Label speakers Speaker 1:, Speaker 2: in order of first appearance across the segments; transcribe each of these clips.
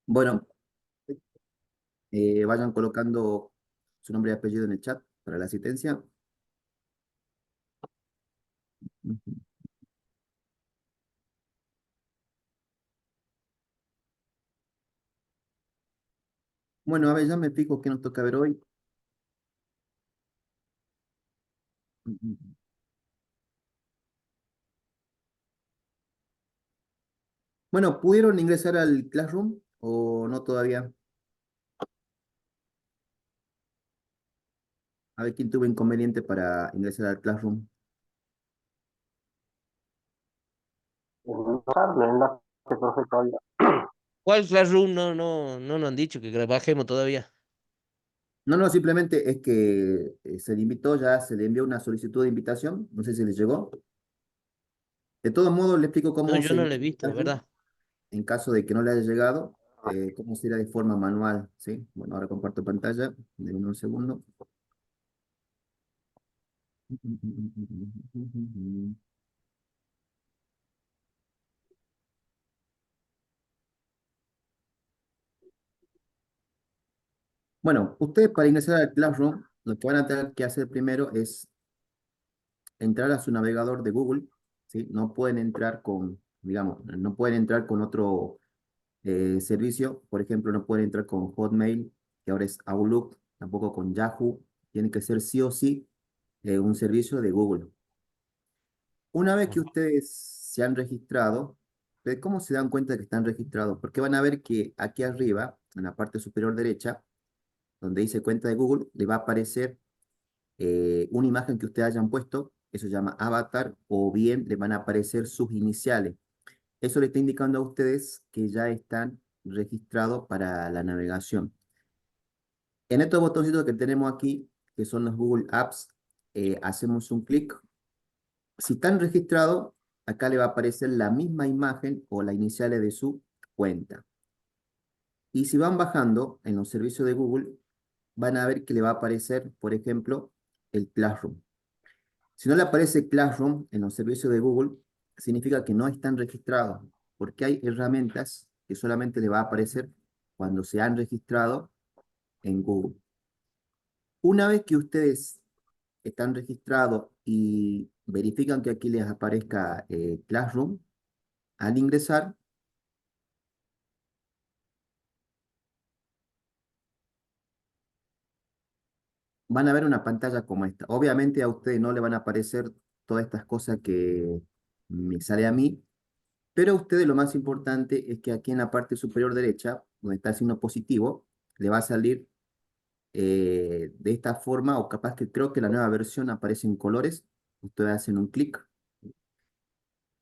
Speaker 1: Bueno, vayan colocando su nombre y apellido en el chat para la asistencia. Ujú. Bueno, a ver, ya me explico qué nos toca ver hoy. Ujú. Bueno, ¿pudieron ingresar al Classroom o no todavía? A ver quién tuvo inconveniente para ingresar al Classroom.
Speaker 2: Usar el enlace, profe, todavía.
Speaker 3: ¿Cuál Classroom? No nos han dicho que bajemos todavía.
Speaker 1: No, no, simplemente es que se le invitó, ya se le envió una solicitud de invitación, no sé si le llegó. De todos modos, le explico
Speaker 3: No,
Speaker 1: cómo
Speaker 3: yo
Speaker 1: se
Speaker 3: no lo he
Speaker 1: ingresa al
Speaker 3: visto,
Speaker 1: Classroom
Speaker 3: ¿verdad?
Speaker 1: en caso de que no le haya llegado, cómo sería de forma manual, ¿sí? Bueno, ahora comparto pantalla, denme un segundo. Bueno, ustedes para ingresar al Classroom, lo que van a tener que hacer primero es entrar a su navegador de Google, ¿sí? No pueden entrar con, digamos, no pueden entrar con otro servicio. Por ejemplo, no pueden entrar con Hotmail, que ahora es Outlook, tampoco con Yahoo. Tiene que ser sí o sí un servicio de Google. Una vez que ustedes se han registrado, ¿cómo se dan cuenta de que están registrados? Porque van a ver que aquí arriba, en la parte superior derecha, donde dice cuenta de Google, le va a aparecer una imagen que ustedes hayan puesto, eso se llama avatar, o bien le van a aparecer sus iniciales. Eso le está indicando a ustedes que ya están registrados para la navegación. En estos botoncitos que tenemos aquí, que son los Google Apps, hacemos un clic. Si están registrados, acá le va a aparecer la misma imagen o las iniciales de su cuenta. Y si van bajando en los servicios de Google, van a ver que le va a aparecer, por ejemplo, el Classroom. Si no le aparece Classroom en los servicios de Google, significa que no están registrados, porque hay herramientas que solamente le va a aparecer cuando se han registrado en Google. Una vez que ustedes están registrados y verifican que aquí les aparezca Classroom, al ingresar van a ver una pantalla como esta. Obviamente a ustedes no le van a aparecer todas estas cosas que me sale a mí, pero a ustedes lo más importante es que aquí en la parte superior derecha, donde está el signo positivo, le va a salir de esta forma, o capaz que creo que la nueva versión aparece en colores. Ustedes hacen un clic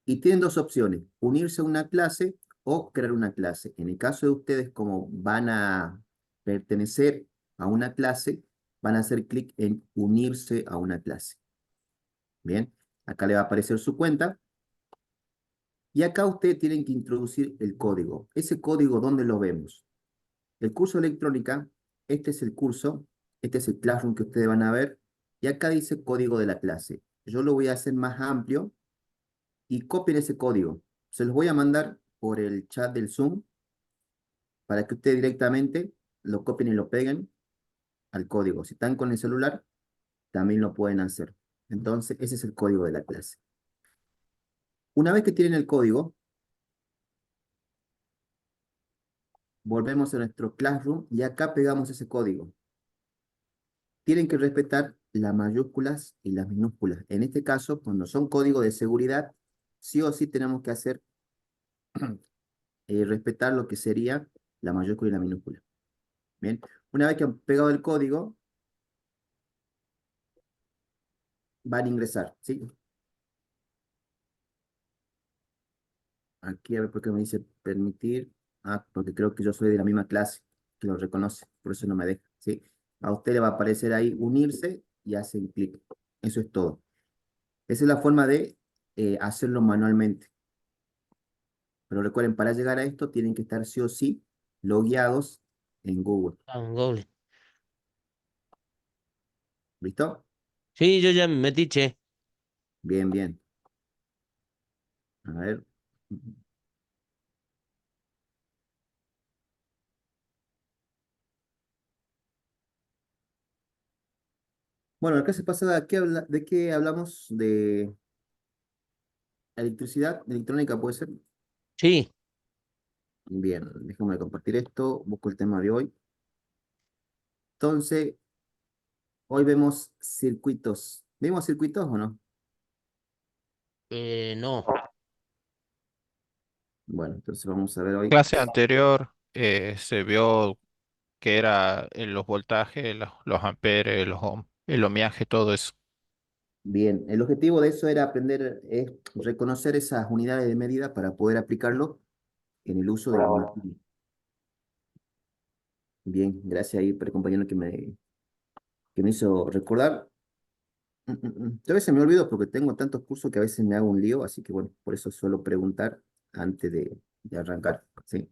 Speaker 1: y tienen dos opciones: unirse a una clase o crear una clase. En el caso de ustedes, como van a pertenecer a una clase, van a hacer clic en unirse a una clase. Bien, acá le va a aparecer su cuenta y acá ustedes tienen que introducir el código. Ese código, ¿dónde lo vemos? El curso de electrónica, este es el curso, este es el Classroom que ustedes van a ver y acá dice código de la clase. Yo lo voy a hacer más amplio y copien ese código. Se los voy a mandar por el chat del Zoom para que ustedes directamente lo copien y lo peguen al código. Si están con el celular, también lo pueden hacer. Entonces, ese es el código de la clase. Una vez que tienen el código, volvemos a nuestro Classroom y acá pegamos ese código. Tienen que respetar las mayúsculas y las minúsculas. En este caso, cuando son códigos de seguridad, sí o sí tenemos que hacer respetar lo que sería la mayúscula y la minúscula. Bien, una vez que han pegado el código, van a ingresar, ¿sí? Aquí a ver por qué me dice permitir. Ah, porque creo que yo soy de la misma clase, que lo reconoce, por eso no me deja, ¿sí? A usted le va a aparecer ahí unirse y hacen clic. Eso es todo. Esa es la forma de hacerlo manualmente. Pero recuerden, para llegar a esto tienen que estar sí o sí logueados en Google.
Speaker 3: Ah, un Google.
Speaker 1: ¿Listo?
Speaker 3: Sí, yo ya me metí, che.
Speaker 1: Bien, bien. A ver. Bueno, la clase pasada, ¿de qué hablamos? De electricidad, electrónica, ¿puede ser?
Speaker 3: Sí,
Speaker 1: Bien, déjame compartir esto, busco el tema de hoy. Entonces, hoy vemos circuitos. ¿Vimos circuitos o no?
Speaker 3: no.
Speaker 1: Bueno, entonces vamos a ver hoy.
Speaker 4: Clase anterior se vio que era los voltajes, los amperes, los ohms, el ohmiaje, todo eso.
Speaker 1: Bien, el objetivo de eso era aprender, es reconocer esas unidades de medida para poder aplicarlo en el uso de la
Speaker 2: Bueno,
Speaker 1: máquina. Bien, gracias ahí por el compañero que me hizo recordar. A veces me olvido porque tengo tantos cursos que a veces me hago un lío, así que bueno, por eso suelo preguntar antes de arrancar. Sí.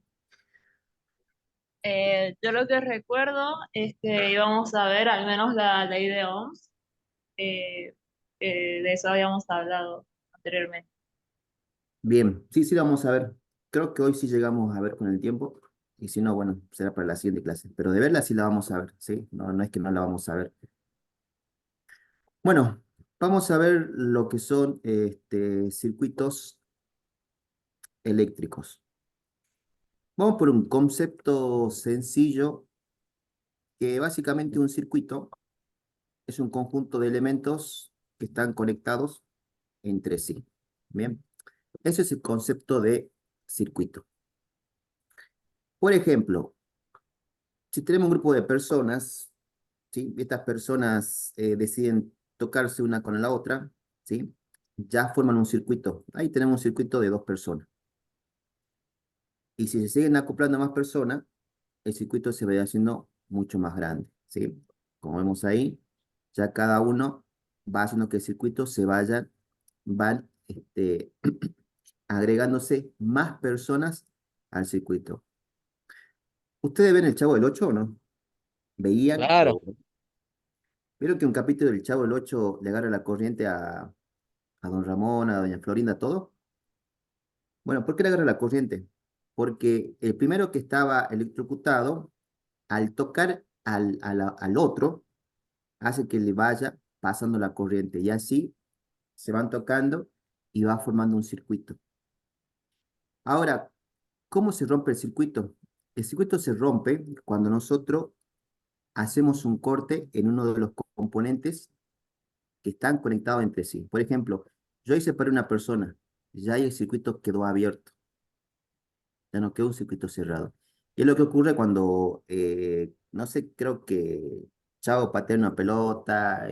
Speaker 5: Yo lo que recuerdo es que íbamos a ver al menos la ley de Ohms, eh, de eso habíamos hablado anteriormente.
Speaker 1: Bien, sí, sí, vamos a ver. Creo que hoy sí llegamos a ver con el tiempo, y si no, bueno, será para la siguiente clase. Pero de verla sí la vamos a ver, ¿sí? No, no es que no la vamos a ver. Bueno, vamos a ver lo que son circuitos eléctricos. Vamos por un concepto sencillo, que básicamente un circuito es un conjunto de elementos que están conectados entre sí. Bien, ese es el concepto de circuito. Por ejemplo, si tenemos un grupo de personas, ¿sí? Estas personas deciden tocarse una con la otra, ¿sí? Ya forman un circuito. Ahí tenemos un circuito de dos personas. Y si se siguen acoplando más personas, el circuito se va haciendo mucho más grande, ¿sí? Como vemos ahí, ya cada uno va haciendo que el circuito van agregándose más personas al circuito. ¿Ustedes ven el Chavo del Ocho o no? ¿Veían?
Speaker 3: Claro.
Speaker 1: O vieron que un capítulo del Chavo del Ocho le agarra la corriente a don Ramón, a doña Florinda, todo? Bueno, ¿por qué le agarra la corriente? Porque el primero que estaba electrocutado, al tocar al otro, hace que le vaya pasando la corriente y así se van tocando y va formando un circuito. Ahora, ¿cómo se rompe el circuito? El circuito se rompe cuando nosotros hacemos un corte en uno de los componentes que están conectados entre sí. Por ejemplo, yo hice para una persona, ya ahí el circuito quedó abierto, ya no quedó un circuito cerrado. Y es lo que ocurre cuando, no sé, creo que Chavo patea una pelota,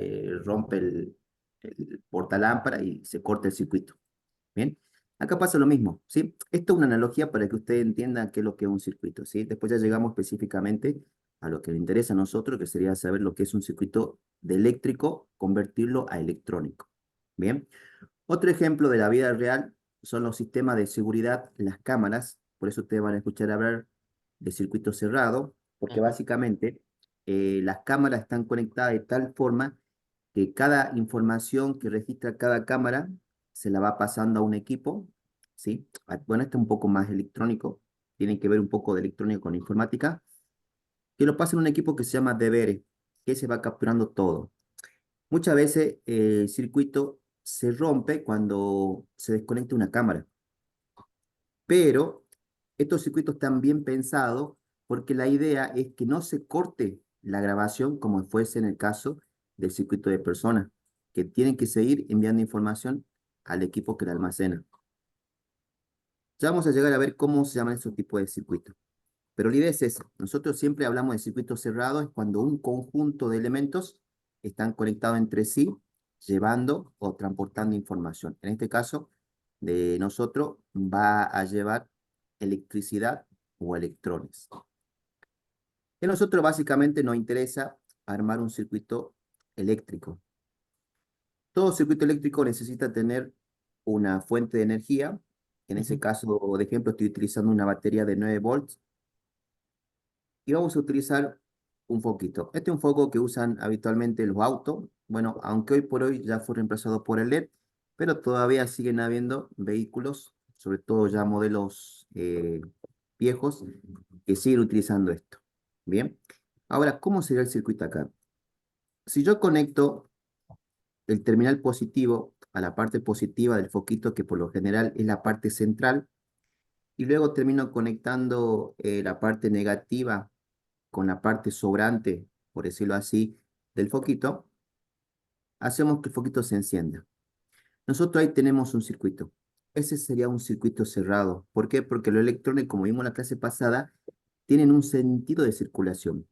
Speaker 1: rompe el portalámpara y se corta el circuito. Bien, acá pasa lo mismo, ¿sí? Esto es una analogía para que ustedes entiendan qué es lo que es un circuito, ¿sí? Después ya llegamos específicamente a lo que le interesa a nosotros, que sería saber lo que es un circuito de eléctrico, convertirlo a electrónico. Bien, otro ejemplo de la vida real son los sistemas de seguridad, las cámaras, por eso ustedes van a escuchar hablar de circuito cerrado, porque
Speaker 3: Ujú.
Speaker 1: básicamente las cámaras están conectadas de tal forma que cada información que registra cada cámara se la va pasando a un equipo, ¿sí? Bueno, esto es un poco más electrónico, tiene que ver un poco de electrónica con informática, que lo pasa en un equipo que se llama deberes, que se va capturando todo. Muchas veces el circuito se rompe cuando se desconecta una cámara, pero estos circuitos están bien pensados porque la idea es que no se corte la grabación como fuese en el caso del circuito de personas, que tienen que seguir enviando información al equipo que la almacena. Ya vamos a llegar a ver cómo se llaman estos tipos de circuitos. Pero la idea es esa. Nosotros siempre hablamos de circuitos cerrados, es cuando un conjunto de elementos están conectados entre sí, llevando o transportando información. En este caso, de nosotros va a llevar electricidad o electrones. Y a nosotros básicamente nos interesa armar un circuito eléctrico. Todo circuito eléctrico necesita tener una fuente de energía. En ese
Speaker 3: Ujú.
Speaker 1: caso, de ejemplo, estoy utilizando una batería de 9 volts y vamos a utilizar un foquito. Este es un foco que usan habitualmente los autos. Bueno, aunque hoy por hoy ya fue reemplazado por el LED, pero todavía siguen habiendo vehículos, sobre todo ya modelos viejos, que siguen utilizando esto. Bien. Ahora, ¿cómo sería el circuito acá? Si yo conecto el terminal positivo a la parte positiva del foquito, que por lo general es la parte central, y luego termino conectando la parte negativa con la parte sobrante, por decirlo así, del foquito, hacemos que el foquito se encienda. Nosotros ahí tenemos un circuito. Ese sería un circuito cerrado. ¿Por qué? Porque los electrones, como vimos en la clase pasada, tienen un sentido de circulación,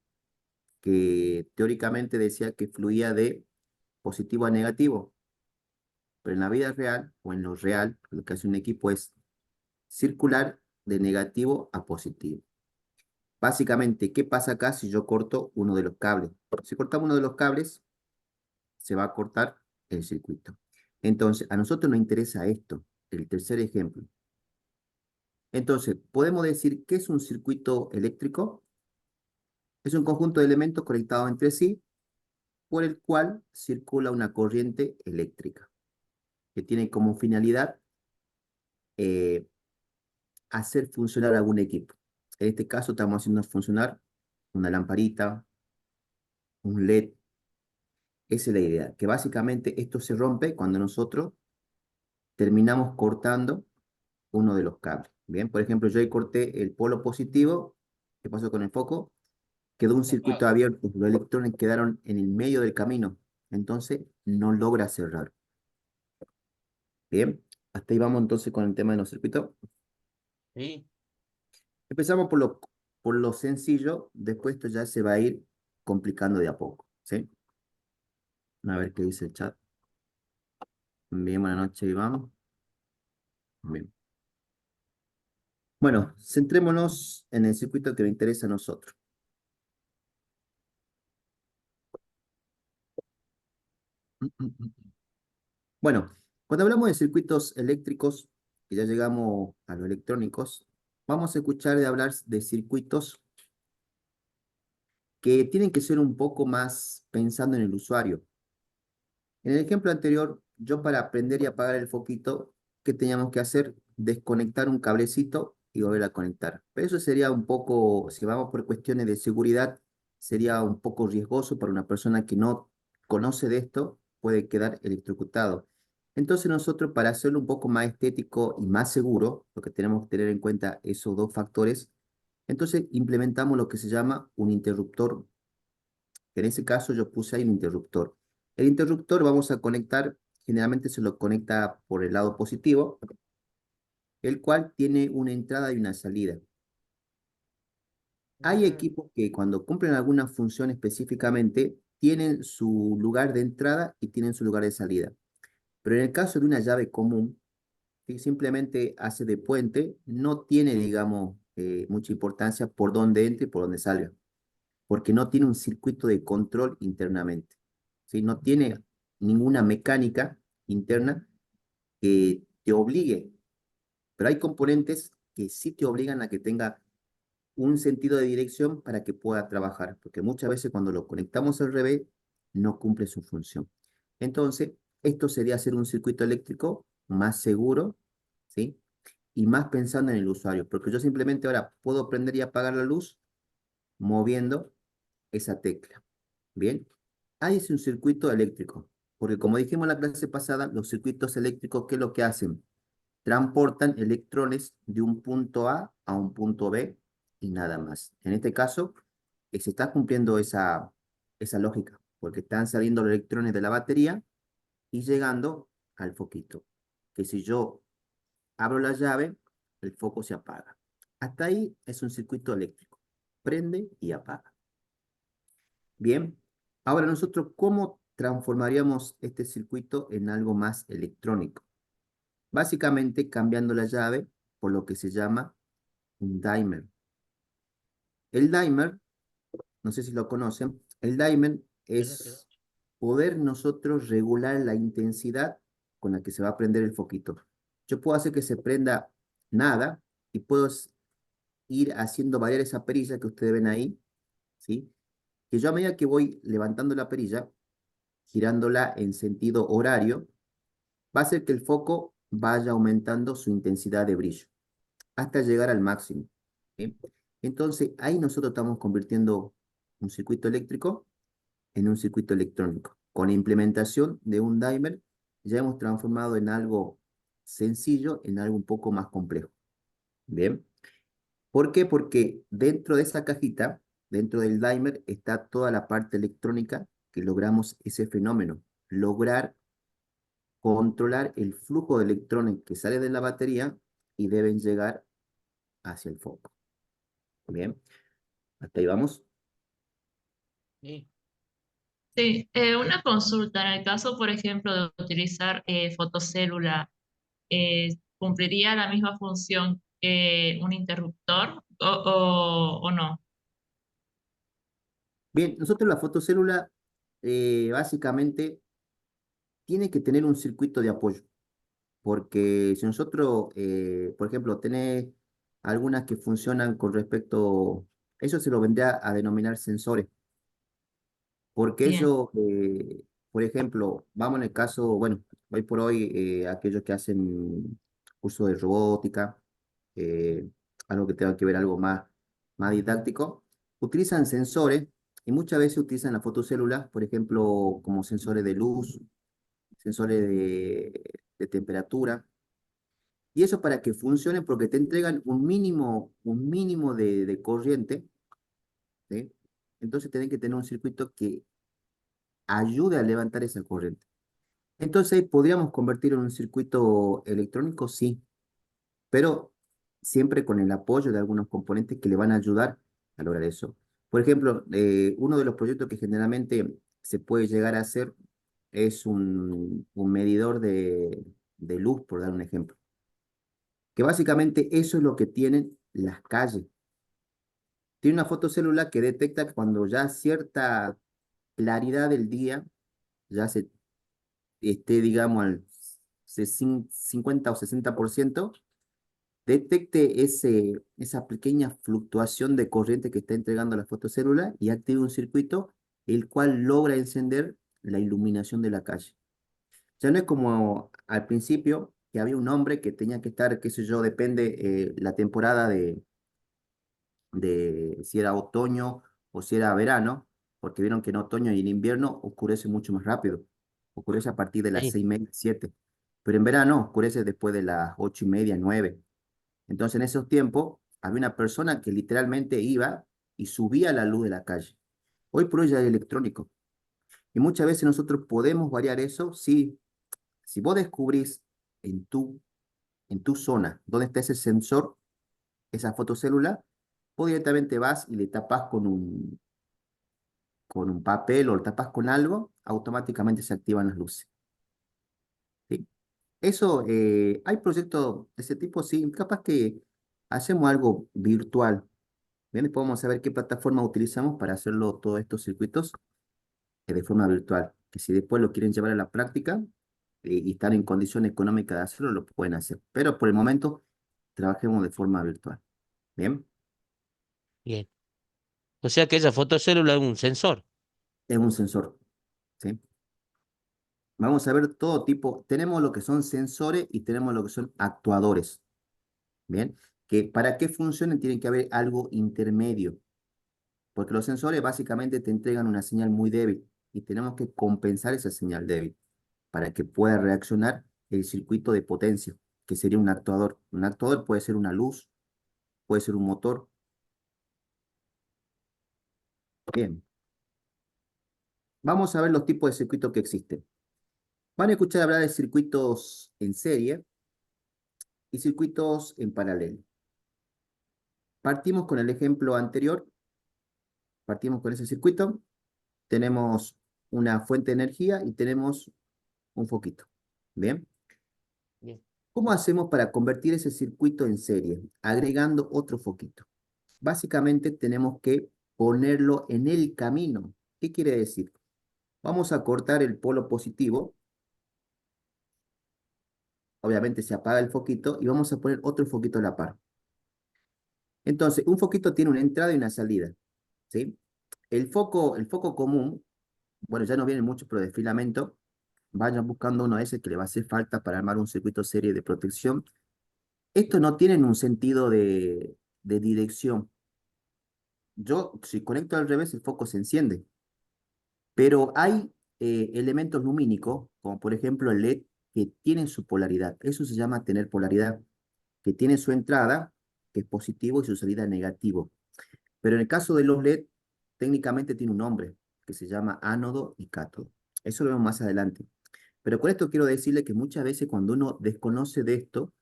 Speaker 1: que teóricamente decía que fluía de positivo a negativo, pero en la vida real, o en lo real, lo que hace un equipo es circular de negativo a positivo. Básicamente, ¿qué pasa acá si yo corto uno de los cables? Si cortamos uno de los cables, se va a cortar el circuito. Entonces, a nosotros nos interesa esto, el tercer ejemplo. Entonces, podemos decir que es un circuito eléctrico. Es un conjunto de elementos conectados entre sí por el cual circula una corriente eléctrica que tiene como finalidad eh, hacer funcionar algún equipo. En este caso estamos haciendo funcionar una lamparita, un LED. Esa es la idea, que básicamente esto se rompe cuando nosotros terminamos cortando uno de los cables. Bien, por ejemplo, yo ahí corté el polo positivo. ¿Qué pasó con el foco? Quedó un circuito abierto, los electrones quedaron en el medio del camino, entonces no logra cerrar. Bien, hasta ahí vamos entonces con el tema de los circuitos.
Speaker 3: Sí.
Speaker 1: Empezamos por lo sencillo, después esto ya se va a ir complicando de a poco, ¿sí? A ver qué dice el chat. Bien, buenas noches, Iván. Bien. Bueno, centrémonos en el circuito que me interesa a nosotros. Bueno, cuando hablamos de circuitos eléctricos, y ya llegamos a los electrónicos, vamos a escuchar de hablar de circuitos que tienen que ser un poco más pensando en el usuario. En el ejemplo anterior, yo para prender y apagar el foquito, ¿qué teníamos que hacer? Desconectar un cablecito y volver a conectar. Pero eso sería un poco, si vamos por cuestiones de seguridad, sería un poco riesgoso para una persona que no conoce de esto, puede quedar electrocutado. Entonces nosotros, para hacerlo un poco más estético y más seguro, lo que tenemos que tener en cuenta esos dos factores, entonces implementamos lo que se llama un interruptor. En ese caso yo puse ahí un interruptor. El interruptor vamos a conectar, generalmente se lo conecta por el lado positivo, el cual tiene una entrada y una salida. Hay equipos que cuando cumplen alguna función específicamente, tienen su lugar de entrada y tienen su lugar de salida. Pero en el caso de una llave común, que simplemente hace de puente, no tiene, digamos, mucha importancia por dónde entre y por dónde salga, porque no tiene un circuito de control internamente, ¿sí? No tiene ninguna mecánica interna que te obligue, pero hay componentes que sí te obligan a que tenga un sentido de dirección para que pueda trabajar, porque muchas veces cuando lo conectamos al revés, no cumple su función. Entonces, esto sería hacer un circuito eléctrico más seguro, ¿sí? Y más pensando en el usuario, porque yo simplemente ahora puedo prender y apagar la luz moviendo esa tecla. Bien, ahí es un circuito eléctrico, porque como dijimos en la clase pasada, los circuitos eléctricos, ¿qué es lo que hacen? Transportan electrones de un punto a un punto B y nada más. En este caso, se está cumpliendo esa lógica, porque están saliendo los electrones de la batería y llegando al foquito, que si yo abro la llave, el foco se apaga. Hasta ahí es un circuito eléctrico, prende y apaga. Bien, ahora nosotros, ¿cómo transformaríamos este circuito en algo más electrónico? Básicamente cambiando la llave por lo que se llama un dimer. El dimer, no sé si lo conocen, el dimer es poder nosotros regular la intensidad con la que se va a prender el foquito. Yo puedo hacer que se prenda nada y puedo ir haciendo variar esa perilla que ustedes ven ahí, ¿sí? Que yo a medida que voy levantando la perilla, girándola en sentido horario, va a hacer que el foco vaya aumentando su intensidad de brillo hasta llegar al máximo. ¿Sí? Entonces, ahí nosotros estamos convirtiendo un circuito eléctrico en un circuito electrónico. con la implementación de un dimer, ya hemos transformado en algo sencillo en algo un poco más complejo. Bien. ¿Por qué? Porque dentro de esa cajita, dentro del dimer, está toda la parte electrónica que logramos ese fenómeno. Lograr controlar el flujo de electrones que sale de la batería y deben llegar hacia el foco. Bien, hasta ahí vamos.
Speaker 3: Sí.
Speaker 5: Sí, una consulta. En el caso, por ejemplo, de utilizar fotocélula, ¿cumpliría la misma función que un interruptor o no?
Speaker 1: Bien, nosotros la fotocélula básicamente tiene que tener un circuito de apoyo, porque si nosotros, por ejemplo, tenés algunas que funcionan con respecto, eso se lo vendría a denominar sensores. Porque
Speaker 5: Bien,
Speaker 1: eso, por ejemplo, vamos en el caso, bueno, hoy por hoy, aquellos que hacen curso de robótica, eh, algo que tenga que ver algo más didáctico, utilizan sensores y muchas veces utilizan las fotocélulas, por ejemplo, como sensores de luz, sensores de temperatura, y eso para que funcione porque te entregan un mínimo de corriente, ¿sí? Entonces tienen que tener un circuito que ayude a levantar esa corriente. Entonces, ¿podríamos convertirlo en un circuito electrónico? Sí, pero siempre con el apoyo de algunos componentes que le van a ayudar a lograr eso. Por ejemplo, uno de los proyectos que generalmente se puede llegar a hacer es un medidor de luz, por dar un ejemplo. Que básicamente eso es lo que tienen las calles. Tiene una fotocélula que detecta cuando ya cierta claridad del día ya se esté, digamos, al 50 o 60%, detecte esa pequeña fluctuación de corriente que está entregando la fotocélula y active un circuito el cual logra encender la iluminación de la calle. Ya no es como al principio, que había un hombre que tenía que estar, qué sé yo, depende la temporada de si era otoño o si era verano, porque vieron que en otoño y en invierno oscurece mucho más rápido. Oscurece a partir de las
Speaker 3: Sí.
Speaker 1: 6:30, 7. Pero en verano oscurece después de las 8:30, 9. Entonces en esos tiempos había una persona que literalmente iba y subía la luz de la calle. Hoy por hoy ya es electrónico. Y muchas veces nosotros podemos variar eso si vos descubrís en tu zona dónde está ese sensor, esa fotocélula, vos directamente vas y le tapás con un papel o lo tapas con algo, automáticamente se activan las luces. ¿Sí? Eso, hay proyectos de ese tipo, sí, capaz que hacemos algo virtual. Bien, después vamos a ver qué plataforma utilizamos para hacerlo todos estos circuitos de forma virtual. Que si después lo quieren llevar a la práctica y están en condición económica de hacerlo, lo pueden hacer. Pero por el momento, trabajemos de forma virtual. Bien,
Speaker 3: Bien. O sea que esa fotocélula es un sensor.
Speaker 1: es un sensor. ¿Sí? Vamos a ver todo tipo. Tenemos lo que son sensores y tenemos lo que son actuadores. Bien, que para que funcionen tiene que haber algo intermedio, porque los sensores básicamente te entregan una señal muy débil y tenemos que compensar esa señal débil para que pueda reaccionar el circuito de potencia, que sería un actuador. Un actuador puede ser una luz, puede ser un motor. Bien, vamos a ver los tipos de circuitos que existen. Van a escuchar hablar de circuitos en serie y circuitos en paralelo. Partimos con el ejemplo anterior, partimos con ese circuito, tenemos una fuente de energía y tenemos un foquito. Bien,
Speaker 3: Bien.
Speaker 1: ¿cómo hacemos para convertir ese circuito en serie? Agregando otro foquito. Básicamente tenemos que ponerlo en el camino. ¿Qué quiere decir? Vamos a cortar el polo positivo, obviamente se apaga el foquito y vamos a poner otro foquito a la par. Entonces, un foquito tiene una entrada y una salida, ¿sí? El foco común, bueno, ya no vienen muchos, pero de filamento, vayan buscando uno de ese que le va a hacer falta para armar un circuito serie de protección. Estos no tienen un sentido de dirección. Yo, si conecto al revés, el foco se enciende. Pero hay elementos lumínicos, como por ejemplo el LED, que tienen su polaridad. Eso se llama tener polaridad, que tiene su entrada, que es positivo, y su salida negativo. Pero en el caso de los LED, técnicamente tiene un nombre, que se llama ánodo y cátodo. Eso lo vemos más adelante. Pero con esto quiero decirle que muchas veces cuando uno desconoce de esto,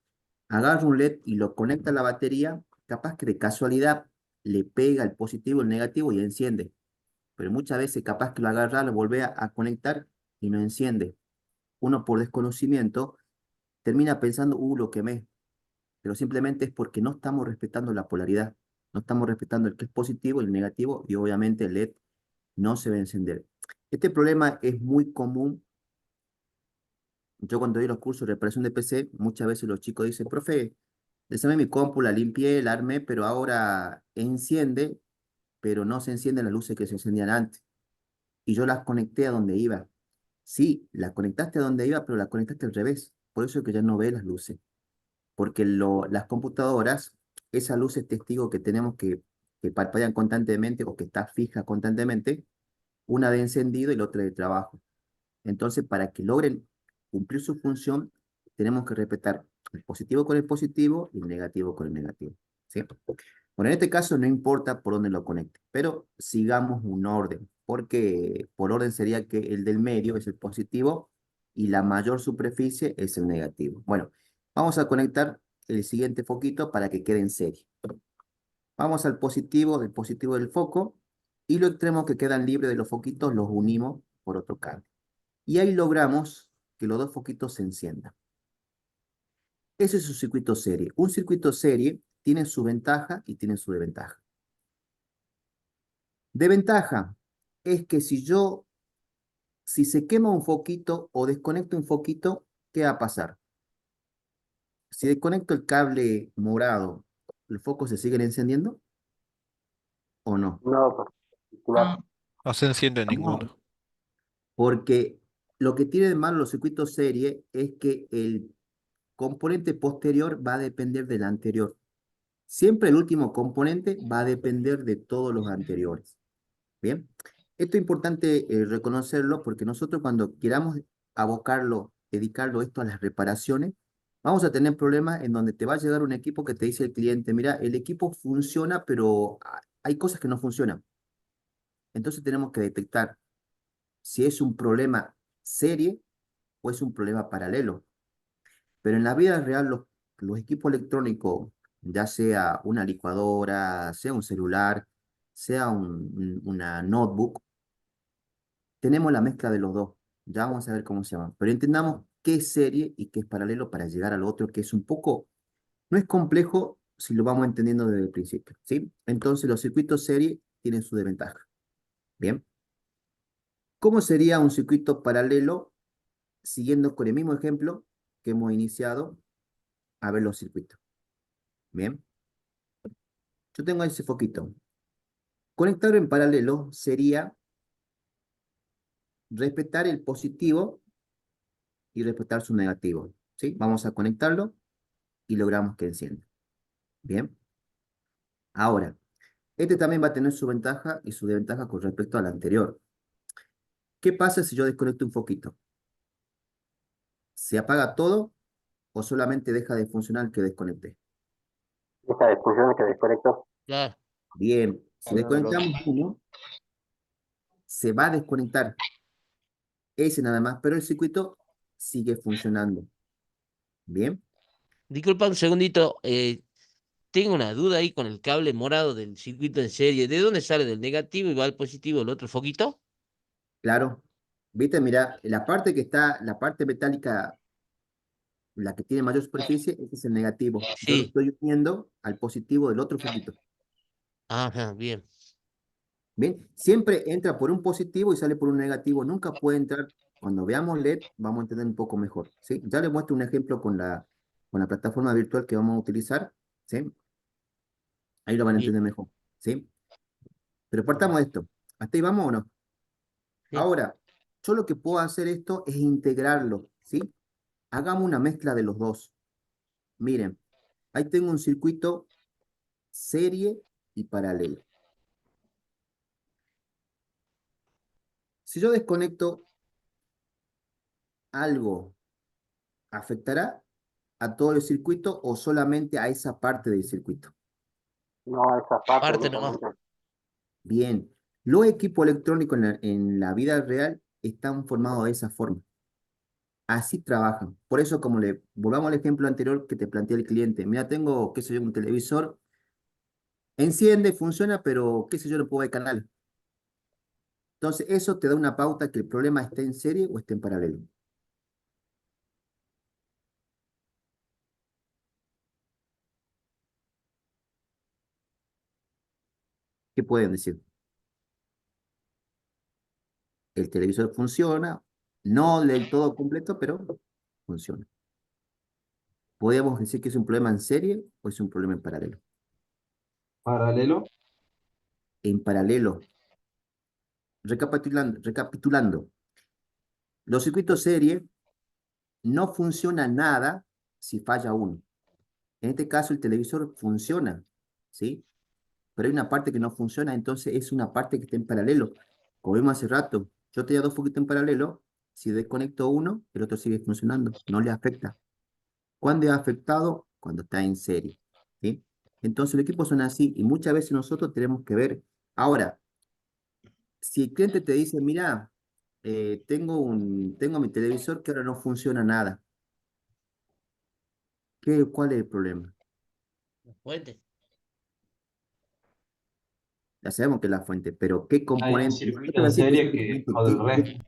Speaker 1: agarra un LED y lo conecta a la batería, capaz que de casualidad le pega el positivo, el negativo y enciende. Pero muchas veces capaz que lo agarra, lo vuelve a conectar y no enciende. Uno por desconocimiento termina pensando, lo quemé, pero simplemente es porque no estamos respetando la polaridad, no estamos respetando el que es positivo, el negativo, y obviamente el LED no se va a encender. Este problema es muy común. Yo cuando doy los cursos de reparación de PC, muchas veces los chicos dicen, profe, desarmé mi compu, la limpié, la armé, pero ahora enciende, pero no se encienden las luces que se encendían antes. Y yo las conecté a donde iba. Sí, las conectaste a donde iba, pero las conectaste al revés. Por eso es que ya no ve las luces. Porque las computadoras, esa luz es testigo que tenemos que parpadean constantemente o que está fija constantemente, una de encendido y la otra de trabajo. Entonces, para que logren cumplir su función, tenemos que respetar el positivo con el positivo y el negativo con el negativo. ¿Sí? Bueno, en este caso no importa por dónde lo conecte, pero sigamos un orden, porque por orden sería que el del medio es el positivo y la mayor superficie es el negativo. Bueno, vamos a conectar el siguiente foquito para que quede en serie. Vamos al positivo del positivo del foco y los extremos que quedan libres de los foquitos los unimos por otro cable. Y ahí logramos que los dos foquitos se enciendan. Ese es un circuito serie. Un circuito serie tiene su ventaja y tiene su desventaja. De ventaja es que si se quema un foquito o desconecto un foquito, ¿qué va a pasar? Si desconecto el cable morado, ¿los focos se siguen encendiendo o no?
Speaker 2: No, particular.
Speaker 5: No.
Speaker 4: No se enciende
Speaker 1: No,
Speaker 4: ninguno.
Speaker 1: porque lo que tiene de malo los circuitos serie es que el componente posterior va a depender del anterior. Siempre el último componente va a depender de todos los anteriores. Bien, esto es importante reconocerlo porque nosotros cuando queramos abocarlo, dedicarlo esto a las reparaciones, vamos a tener problemas en donde te va a llegar un equipo que te dice el cliente, mira, el equipo funciona, pero hay cosas que no funcionan. Entonces tenemos que detectar si es un problema serie o es un problema paralelo. Pero en la vida real, los equipos electrónicos, ya sea una licuadora, sea un celular, sea una notebook, tenemos la mezcla de los dos. Ya vamos a ver cómo se llaman. Pero entendamos qué es serie y qué es paralelo para llegar al otro, que es un poco, no es complejo si lo vamos entendiendo desde el principio, ¿sí? Entonces los circuitos serie tienen su desventaja. Bien. ¿Cómo sería un circuito paralelo? Siguiendo con el mismo ejemplo que hemos iniciado a ver los circuitos. Bien. Yo tengo ese foquito. Conectarlo en paralelo sería respetar el positivo y respetar su negativo. ¿Sí? Vamos a conectarlo y logramos que encienda. Bien. Ahora, este también va a tener su ventaja y su desventaja con respecto al anterior. ¿Qué pasa si yo desconecto un foquito? ¿Se apaga todo o solamente deja de funcionar el que desconecté?
Speaker 2: Esta discusión que desconecto.
Speaker 3: Claro,
Speaker 1: Bien. Si
Speaker 3: no, lo
Speaker 1: desconectamos uno, se va a desconectar ese nada más, pero el circuito sigue funcionando. Bien.
Speaker 3: disculpa un segundito, tengo una duda ahí con el cable morado del circuito en serie. ¿De dónde sale del negativo y va al positivo el otro foquito?
Speaker 1: Claro. ¿Viste? Mira, la parte que está, la parte metálica, la que tiene mayor superficie, ese es el negativo. Yo lo
Speaker 3: Sí.
Speaker 1: estoy uniendo al positivo del otro foquito.
Speaker 3: Ajá, bien.
Speaker 1: Bien, siempre entra por un positivo y sale por un negativo. Nunca puede entrar. Cuando veamos LED, vamos a entender un poco mejor. ¿Sí? Ya les muestro un ejemplo con la plataforma virtual que vamos a utilizar. ¿Sí? Ahí lo van a
Speaker 3: Bien.
Speaker 1: entender mejor. ¿Sí? Pero partamos de esto. ¿Hasta ahí vamos o no?
Speaker 3: Sí.
Speaker 1: Ahora, yo lo que puedo hacer esto es integrarlo. ¿Sí? Hagamos una mezcla de los dos. Miren, ahí tengo un circuito serie y paralelo. Si yo desconecto ¿algo afectará a todo el circuito o solamente a esa parte del circuito?
Speaker 2: No, esa parte
Speaker 3: Parte nomás.
Speaker 2: únicamente.
Speaker 1: Bien, los equipos electrónicos en la vida real están formados de esa forma. Así trabajan. Por eso, como le volvamos al ejemplo anterior que te planteé el cliente, mira, tengo, qué sé yo, un televisor, enciende, funciona, pero qué sé yo, no puedo ver canal. Entonces, eso te da una pauta que el problema esté en serie o esté en paralelo. ¿Qué pueden decir? El televisor funciona, no del todo completo, pero funciona. ¿Podríamos decir que es un problema en serie o es un problema en paralelo?
Speaker 6: Paralelo.
Speaker 1: En paralelo. Recapitulando, los circuitos serie no funciona nada si falla uno. En este caso, el televisor funciona, ¿sí? Pero hay una parte que no funciona, entonces es una parte que está en paralelo. Como vimos hace rato, yo tenía dos foquitos en paralelo, si desconecto uno, el otro sigue funcionando, no le afecta. ¿Cuándo es afectado? Cuando está en serie, ¿sí? Entonces, los equipos son así y muchas veces nosotros tenemos que ver. Ahora, si el cliente te dice, mira, tengo mi televisor que ahora no funciona nada, ¿cuál es el problema?
Speaker 3: Fuente.
Speaker 1: Ya sabemos que es la fuente, pero ¿qué
Speaker 6: Hay un
Speaker 1: componente? No te
Speaker 6: circuito
Speaker 1: voy a
Speaker 6: en
Speaker 1: decir
Speaker 6: serie que
Speaker 1: específicamente
Speaker 6: jode el resto.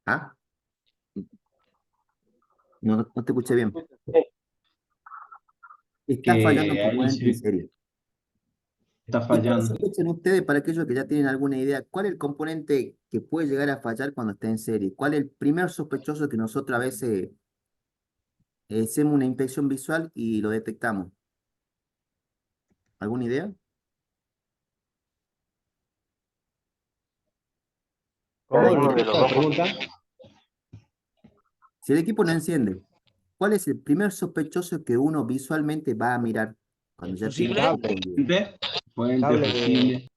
Speaker 1: ¿Ah? No te escuché bien. Está fallando un
Speaker 6: Que hay un
Speaker 1: componente en
Speaker 6: circuito
Speaker 1: serie.
Speaker 6: que está
Speaker 1: ¿Y cuál
Speaker 6: fallando.
Speaker 1: sospechan ustedes, para aquellos que ya tienen alguna idea, cuál es el componente que puede llegar a fallar cuando está en serie? ¿Cuál es el primer sospechoso que nosotros a veces hacemos una inspección visual y lo detectamos? ¿Alguna idea?
Speaker 2: Que
Speaker 6: ¿Cómo?
Speaker 2: alguno de
Speaker 6: ¿Repite
Speaker 2: los
Speaker 6: la
Speaker 2: dos
Speaker 6: pregunta?
Speaker 1: Si el equipo no enciende, ¿cuál es el primer sospechoso que uno visualmente va a mirar
Speaker 3: ¿El
Speaker 1: cuando ya tiene el
Speaker 3: fusible?
Speaker 1: equipo prendido?
Speaker 6: Fuente,
Speaker 7: Cable
Speaker 6: fusible.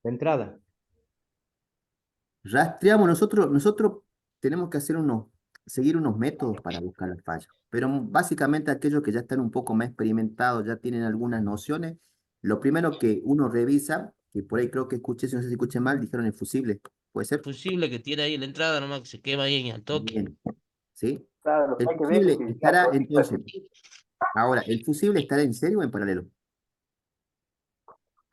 Speaker 7: de entrada.
Speaker 1: Rastreamos nosotros tenemos que seguir unos métodos para buscar las fallas, pero básicamente aquellos que ya están un poco más experimentados, ya tienen algunas nociones, lo primero que uno revisa, y por ahí creo que escuché, si no sé si escuché mal, dijeron el fusible, ¿puede ser?
Speaker 3: Fusible que tiene ahí en la entrada nomás que se quema ahí en el toque.
Speaker 1: Bien, ¿sí?
Speaker 2: Claro, lo que
Speaker 1: El
Speaker 2: hay que ver es
Speaker 1: fusible
Speaker 2: que ya
Speaker 1: estará
Speaker 2: todo tipo de
Speaker 1: entonces, ahora, ¿el fusible estará en serio o en paralelo?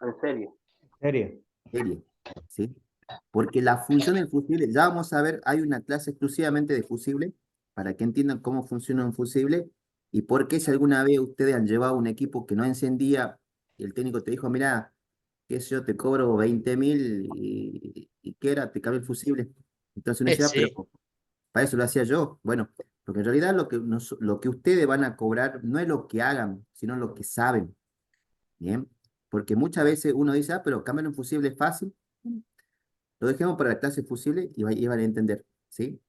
Speaker 2: en serio.
Speaker 7: Serie.
Speaker 1: Serie, ¿sí? Porque la función del fusible, ya vamos a ver, hay una clase exclusivamente de fusible para que entiendan cómo funciona un fusible y por qué si alguna vez ustedes han llevado un equipo que no encendía y el técnico te dijo, mira, qué sé yo, te cobro 20.000 y ¿qué era? Te cabe el fusible. Entonces uno decía, pero
Speaker 3: Sí,
Speaker 1: para eso lo hacía yo. Bueno, porque en realidad lo que ustedes van a cobrar no es lo que hagan, sino lo que saben. Bien, porque muchas veces uno dice, ah, pero cambiar un fusible es fácil. Lo dejemos para la clase fusible y van a entender, ¿sí?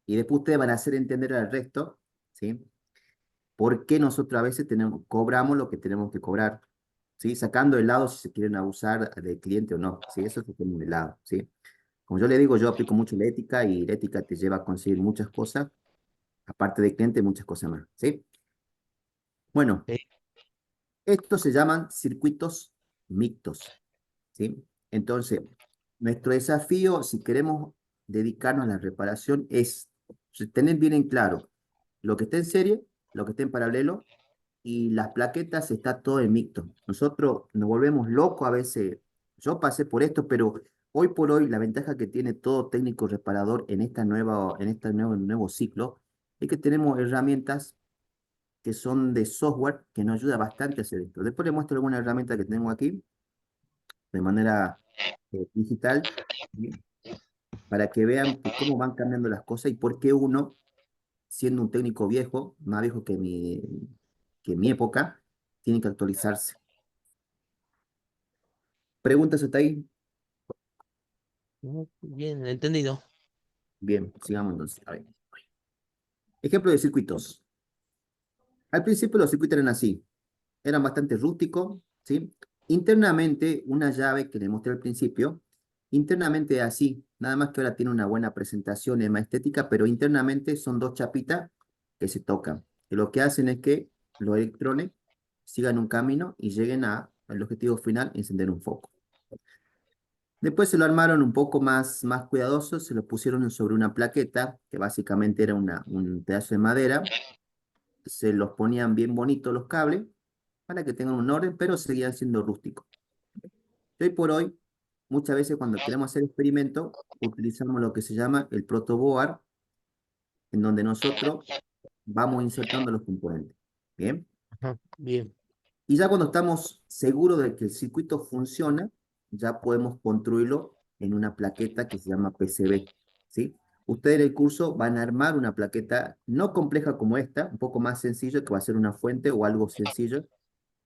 Speaker 1: Y después ustedes van a hacer entender al resto, ¿sí? Por qué nosotros a veces cobramos lo que tenemos que cobrar, ¿sí? Sacando de lado si se quieren abusar del cliente o no, ¿sí? Eso se tiene de lado, ¿sí? Como yo le digo, yo aplico mucho la ética y la ética te lleva a conseguir muchas cosas, aparte del cliente, muchas cosas más, ¿sí? Bueno,
Speaker 3: sí.
Speaker 1: estos se llaman circuitos mixtos, ¿sí? Entonces, nuestro desafío, si queremos dedicarnos a la reparación, es tener bien en claro lo que está en serie, lo que está en paralelo, y las plaquetas está todo en mixto. Nosotros nos volvemos locos a veces. Yo pasé por esto, pero hoy por hoy la ventaja que tiene todo técnico reparador en este nuevo ciclo es que tenemos herramientas que son de software que nos ayuda bastante a hacer esto. Después les muestro alguna herramienta que tengo aquí de manera digital, ¿sí? Para que vean que cómo van cambiando las cosas y por qué uno, siendo un técnico viejo, más viejo que mi época, tiene que actualizarse. ¿Preguntas hasta ahí?
Speaker 3: Bien, entendido.
Speaker 1: Bien, sigamos entonces. A ver. Ejemplo de circuitos. Al principio los circuitos eran así, eran bastante rústicos, ¿sí? Internamente, una llave que les mostré al principio, Internamente es así, nada más que ahora tiene una buena presentación, es más estética, pero internamente son dos chapitas que se tocan. Y lo que hacen es que los electrones sigan un camino y lleguen al objetivo final, encender un foco. Después se lo armaron un poco más cuidadoso, se lo pusieron sobre una plaqueta, que básicamente era un pedazo de madera, se los ponían bien bonitos los cables, para que tengan un orden, pero seguían siendo rústicos. Y hoy por hoy, muchas veces cuando queremos hacer experimentos, utilizamos lo que se llama el protoboard, en donde nosotros vamos insertando los componentes. Bien.
Speaker 3: Ajá, bien.
Speaker 1: Y ya cuando estamos seguros de que el circuito funciona, ya podemos construirlo en una plaqueta que se llama PCB, ¿sí? Ustedes en el curso van a armar una plaqueta no compleja como esta, un poco más sencillo, que va a ser una fuente o algo sencillo.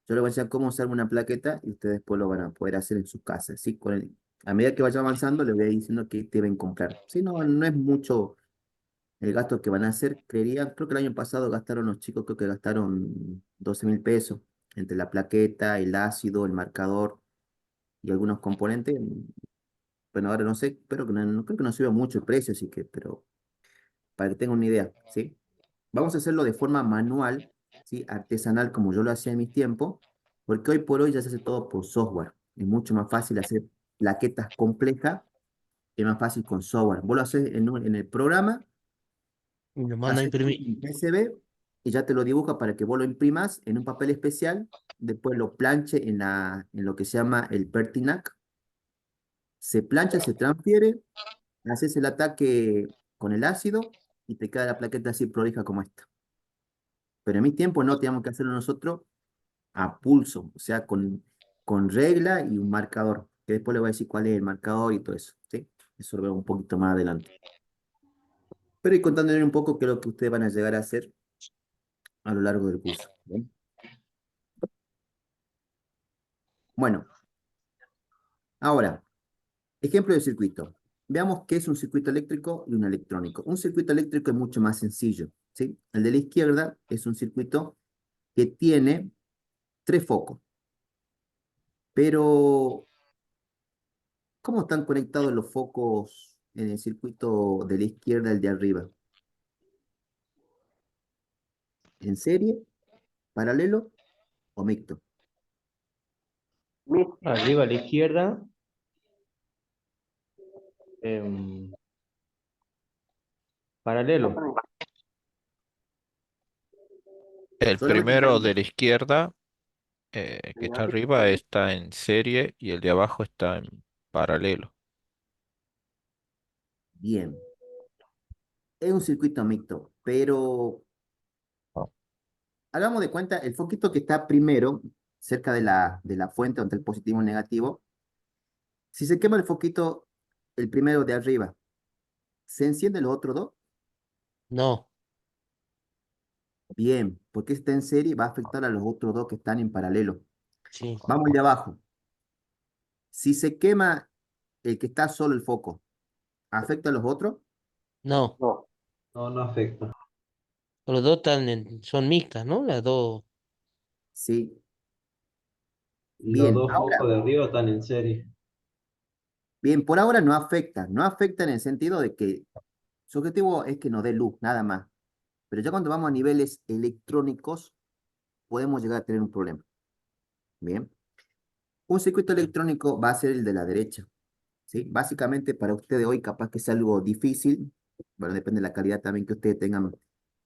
Speaker 1: Yo les voy a enseñar cómo usar una plaqueta y ustedes después lo van a poder hacer en sus casas, ¿sí? A medida que vaya avanzando, les voy a ir diciendo qué deben comprar. Sí, no es mucho el gasto que van a hacer, creería, creo que el año pasado gastaron los chicos, creo que gastaron 12.000 pesos entre la plaqueta, el ácido, el marcador y algunos componentes. Bueno, ahora no sé, pero que no creo que no suba mucho el precio, así que, pero para que tengan una idea, ¿sí? Vamos a hacerlo de forma manual, ¿sí? Artesanal, como yo lo hacía en mis tiempos, porque hoy por hoy ya se hace todo por software. Es mucho más fácil hacer plaquetas complejas, es más fácil con software. Vos lo haces en el programa,
Speaker 3: Y lo manda a
Speaker 1: haces
Speaker 3: imprimir.
Speaker 1: un PCB y ya te lo dibuja para que vos lo imprimas en un papel especial, después lo planche en lo que se llama el Pertinac, se plancha, se transfiere, haces el ataque con el ácido y te queda la plaqueta así prolija como esta. Pero en mi tiempo no teníamos que hacerlo nosotros a pulso, o sea, con regla y un marcador, que después le voy a decir cuál es el marcador y todo eso, ¿sí? Eso lo veo un poquito más adelante. Pero y contándole un poco qué es lo que ustedes van a llegar a hacer a lo largo del curso. ¿Bien? Bueno, ahora, ejemplo de circuito. Veamos qué es un circuito eléctrico y un electrónico. Un circuito eléctrico es mucho más sencillo, ¿sí? El de la izquierda es un circuito que tiene tres focos, pero ¿cómo están conectados los focos en el circuito de la izquierda, el de arriba? ¿En serie, paralelo o mixto?
Speaker 2: Mixto.
Speaker 7: Arriba a la izquierda. em, paralelo.
Speaker 4: El
Speaker 1: Solamente
Speaker 4: primero
Speaker 1: paralelo.
Speaker 4: de la izquierda, que está arriba, está en serie y el de abajo está en paralelo.
Speaker 1: Bien. Es un circuito mixto, pero hagamos de cuenta, el foquito que está primero, cerca de la fuente donde el positivo y el negativo, si se quema el foquito, el primero de arriba, ¿se encienden los otros dos?
Speaker 3: No,
Speaker 1: Bien, porque está en serie va a afectar a los otros dos que están en paralelo.
Speaker 3: sí,
Speaker 1: Vamos al de abajo. Si se quema el que está solo el foco, ¿afecta a los otros?
Speaker 3: no.
Speaker 2: No.
Speaker 6: No, no afecta.
Speaker 3: Los dos son mixtas, ¿no? Las dos.
Speaker 1: Sí.
Speaker 6: Los
Speaker 1: Bien,
Speaker 6: dos focos
Speaker 1: ahora,
Speaker 6: de arriba están en serie.
Speaker 1: bien, por ahora no afecta. No afecta en el sentido de que su objetivo es que nos dé luz, nada más. Pero ya cuando vamos a niveles electrónicos, podemos llegar a tener un problema. Bien. Un circuito electrónico va a ser el de la derecha, ¿sí? Básicamente para ustedes hoy capaz que es algo difícil, bueno, depende de la calidad también que ustedes tengan,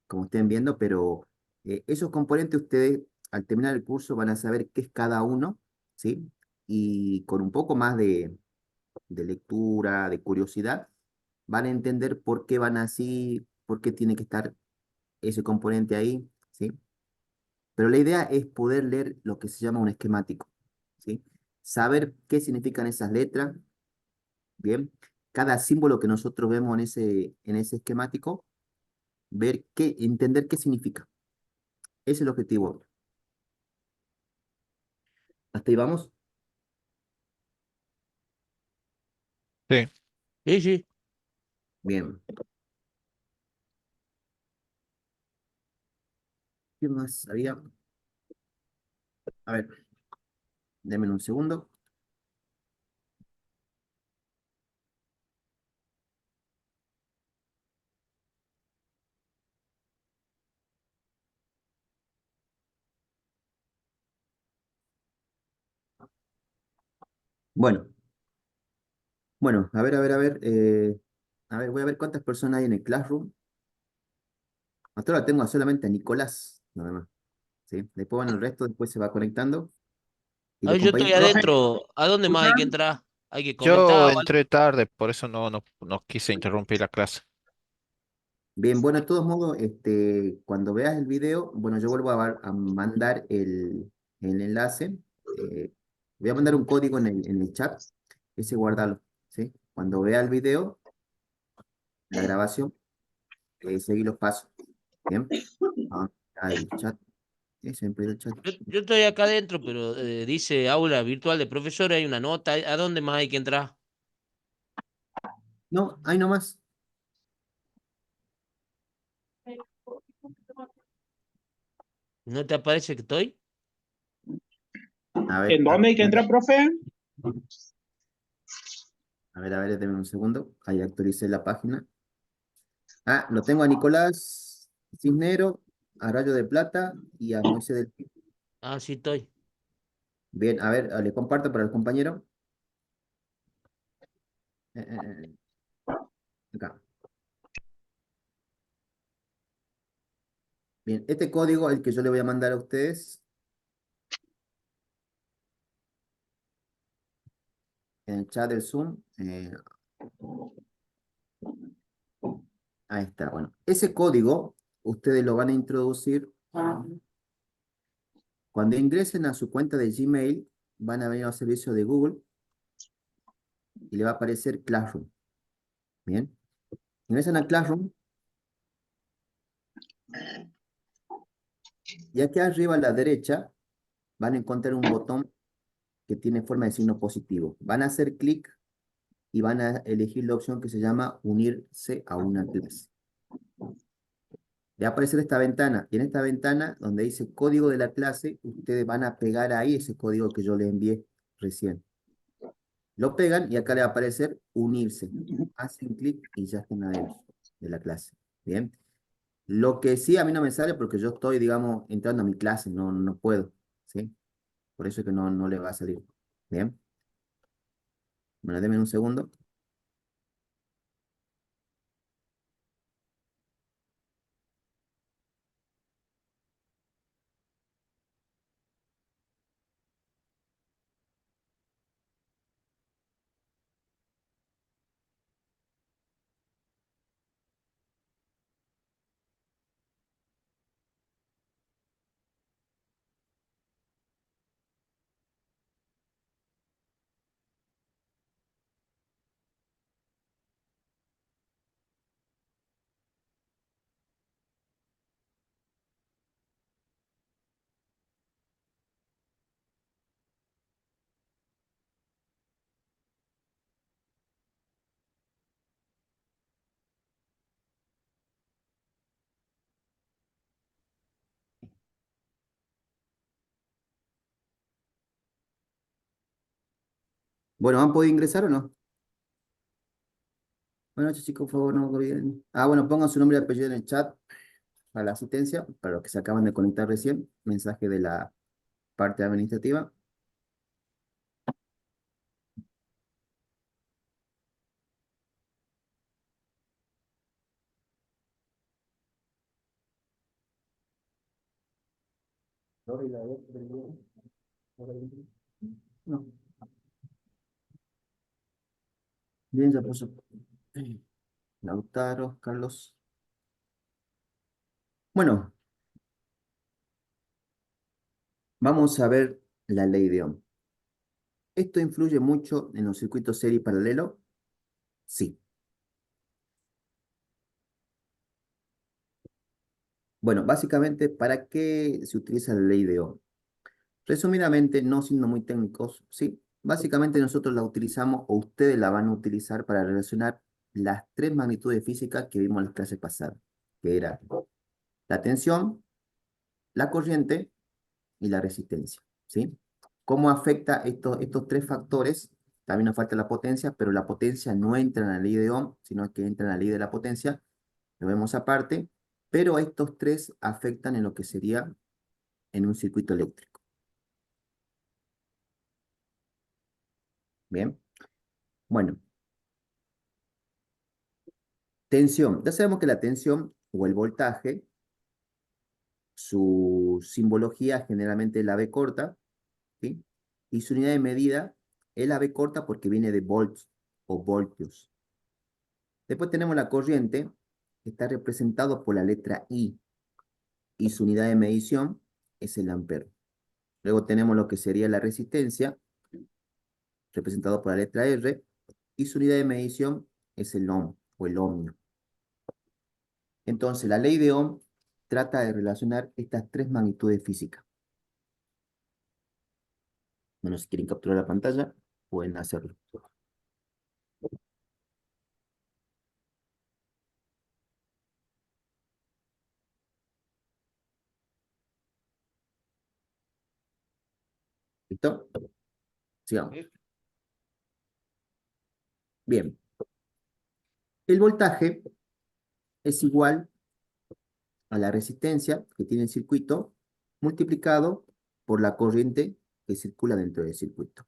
Speaker 1: como estén viendo, pero esos componentes ustedes al terminar el curso van a saber qué es cada uno, ¿sí? Y con un poco más de lectura, de curiosidad, van a entender por qué van así, por qué tiene que estar ese componente ahí, ¿sí? Pero la idea es poder leer lo que se llama un esquemático, ¿sí? Saber qué significan esas letras, ¿bien? Cada símbolo que nosotros vemos en ese esquemático, entender qué significa. Ese es el objetivo. ¿Hasta ahí vamos?
Speaker 4: Sí,
Speaker 3: Sí, sí.
Speaker 1: Bien. ¿Qué más había? A ver, denme un segundo. Bueno, bueno, a ver, voy a ver cuántas personas hay en el Classroom. Hasta ahora tengo solamente a Nicolás, nada más. ¿Sí? Después, bueno, el resto después se va conectando. Y
Speaker 3: A
Speaker 1: los
Speaker 3: ver, yo estoy
Speaker 1: compañeros.
Speaker 2: Profe,
Speaker 3: adentro. ¿A dónde más hay que
Speaker 2: ¿escuchan?
Speaker 3: entrar? ¿Hay que
Speaker 4: Yo
Speaker 3: comentar o algo?
Speaker 4: entré tarde, por eso no quise interrumpir la clase.
Speaker 1: Bien, bueno, de todos modos, cuando veas el video, bueno, yo vuelvo a mandar el enlace. Voy a mandar un código en el chat, ese guardalo, ¿sí? Cuando vea el video, la grabación, seguí los pasos, ¿bien? Ah, al chat, siempre el chat.
Speaker 3: Yo estoy acá adentro, pero dice aula virtual de profesor, hay una nota. ¿A dónde más hay que entrar?
Speaker 1: No, ahí nomás.
Speaker 3: ¿No te aparece que estoy?
Speaker 1: A ver,
Speaker 2: ¿En dónde hay que entrar, profe?
Speaker 1: a ver, denme un segundo. Ahí actualicé la página. Ah, lo tengo a Nicolás Cisnero, a Rayo de Plata y a Moisés del Pi.
Speaker 3: Ah, sí estoy.
Speaker 1: Bien, a ver, le comparto para el compañero. Eh, eh, eh, acá. Bien, este código, el que yo le voy a mandar a ustedes en el chat del Zoom. Ahí está, bueno. Ese código, ustedes lo van a introducir cuando ingresen a su cuenta de Gmail, van a venir al servicio de Google y le va a aparecer Classroom. Bien, ingresan a Classroom y aquí arriba a la derecha van a encontrar un botón que tiene forma de signo positivo. Van a hacer clic y van a elegir la opción que se llama unirse a una clase. Le va a aparecer esta ventana y en esta ventana donde dice código de la clase, ustedes van a pegar ahí ese código que yo les envié recién. Lo pegan y acá le va a aparecer unirse. Hacen clic y ya están adentro de la clase. Bien. Lo que sí a mí no me sale porque yo estoy, digamos, entrando a mi clase, no puedo. ¿Sí? Por eso es que no le va a salir. Bien. Bueno, denme un segundo. Bueno, ¿han podido ingresar o no? Buenas noches, chicos, por favor, no me olviden. Ah, bueno, pongan su nombre y apellido en el chat para la asistencia, para los que se acaban de conectar recién. Mensaje de la parte administrativa. No. Bien, ya puso. Lautaro, Carlos. Bueno, vamos a ver la ley de Ohm. ¿Esto influye mucho en los circuitos serie y paralelo? Sí. Bueno, básicamente, ¿para qué se utiliza la ley de Ohm? Resumidamente, no siendo muy técnicos, sí. Básicamente nosotros la utilizamos o ustedes la van a utilizar para relacionar las tres magnitudes físicas que vimos en las clases pasadas, que era la tensión, la corriente y la resistencia, ¿sí? ¿Cómo afecta estos tres factores? También nos falta la potencia, pero la potencia no entra en la ley de Ohm, sino que entra en la ley de la potencia, lo vemos aparte, pero estos tres afectan en lo que sería en un circuito eléctrico. Bien, bueno, tensión. Ya sabemos que la tensión o el voltaje, su simbología generalmente es la B corta, ¿sí? Y su unidad de medida es la B corta porque viene de volts o voltios. Después tenemos la corriente, que está representado por la letra I, y su unidad de medición es el ampero. Luego tenemos lo que sería la resistencia, representado por la letra R, y su unidad de medición es el ohm o el ohmio. Entonces, la ley de Ohm trata de relacionar estas tres magnitudes físicas. Bueno, si quieren capturar la pantalla, pueden hacerlo. ¿Listo? Sigamos. Bien. El voltaje es igual a la resistencia que tiene el circuito multiplicado por la corriente que circula dentro del circuito.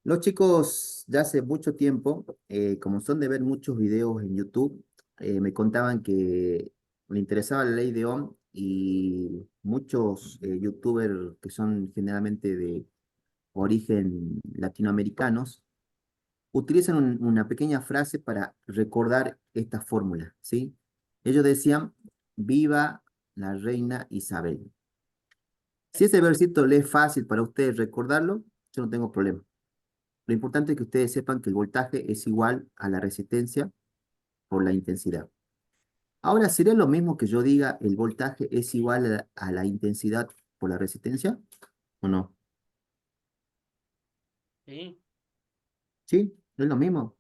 Speaker 1: Los chicos de hace mucho tiempo, como son de ver muchos videos en YouTube, me contaban que le interesaba la ley de Ohm y muchos YouTubers que son generalmente de origen latinoamericanos utilizan una pequeña frase para recordar esta fórmula, ¿sí? Ellos decían, viva la reina Isabel. Si ese versito le es fácil para ustedes recordarlo, yo no tengo problema. Lo importante es que ustedes sepan que el voltaje es igual a la resistencia por la intensidad. Ahora, ¿sería lo mismo que yo diga el voltaje es igual a la intensidad por la resistencia? ¿O no?
Speaker 3: Sí.
Speaker 1: ¿Sí? ¿No es lo mismo?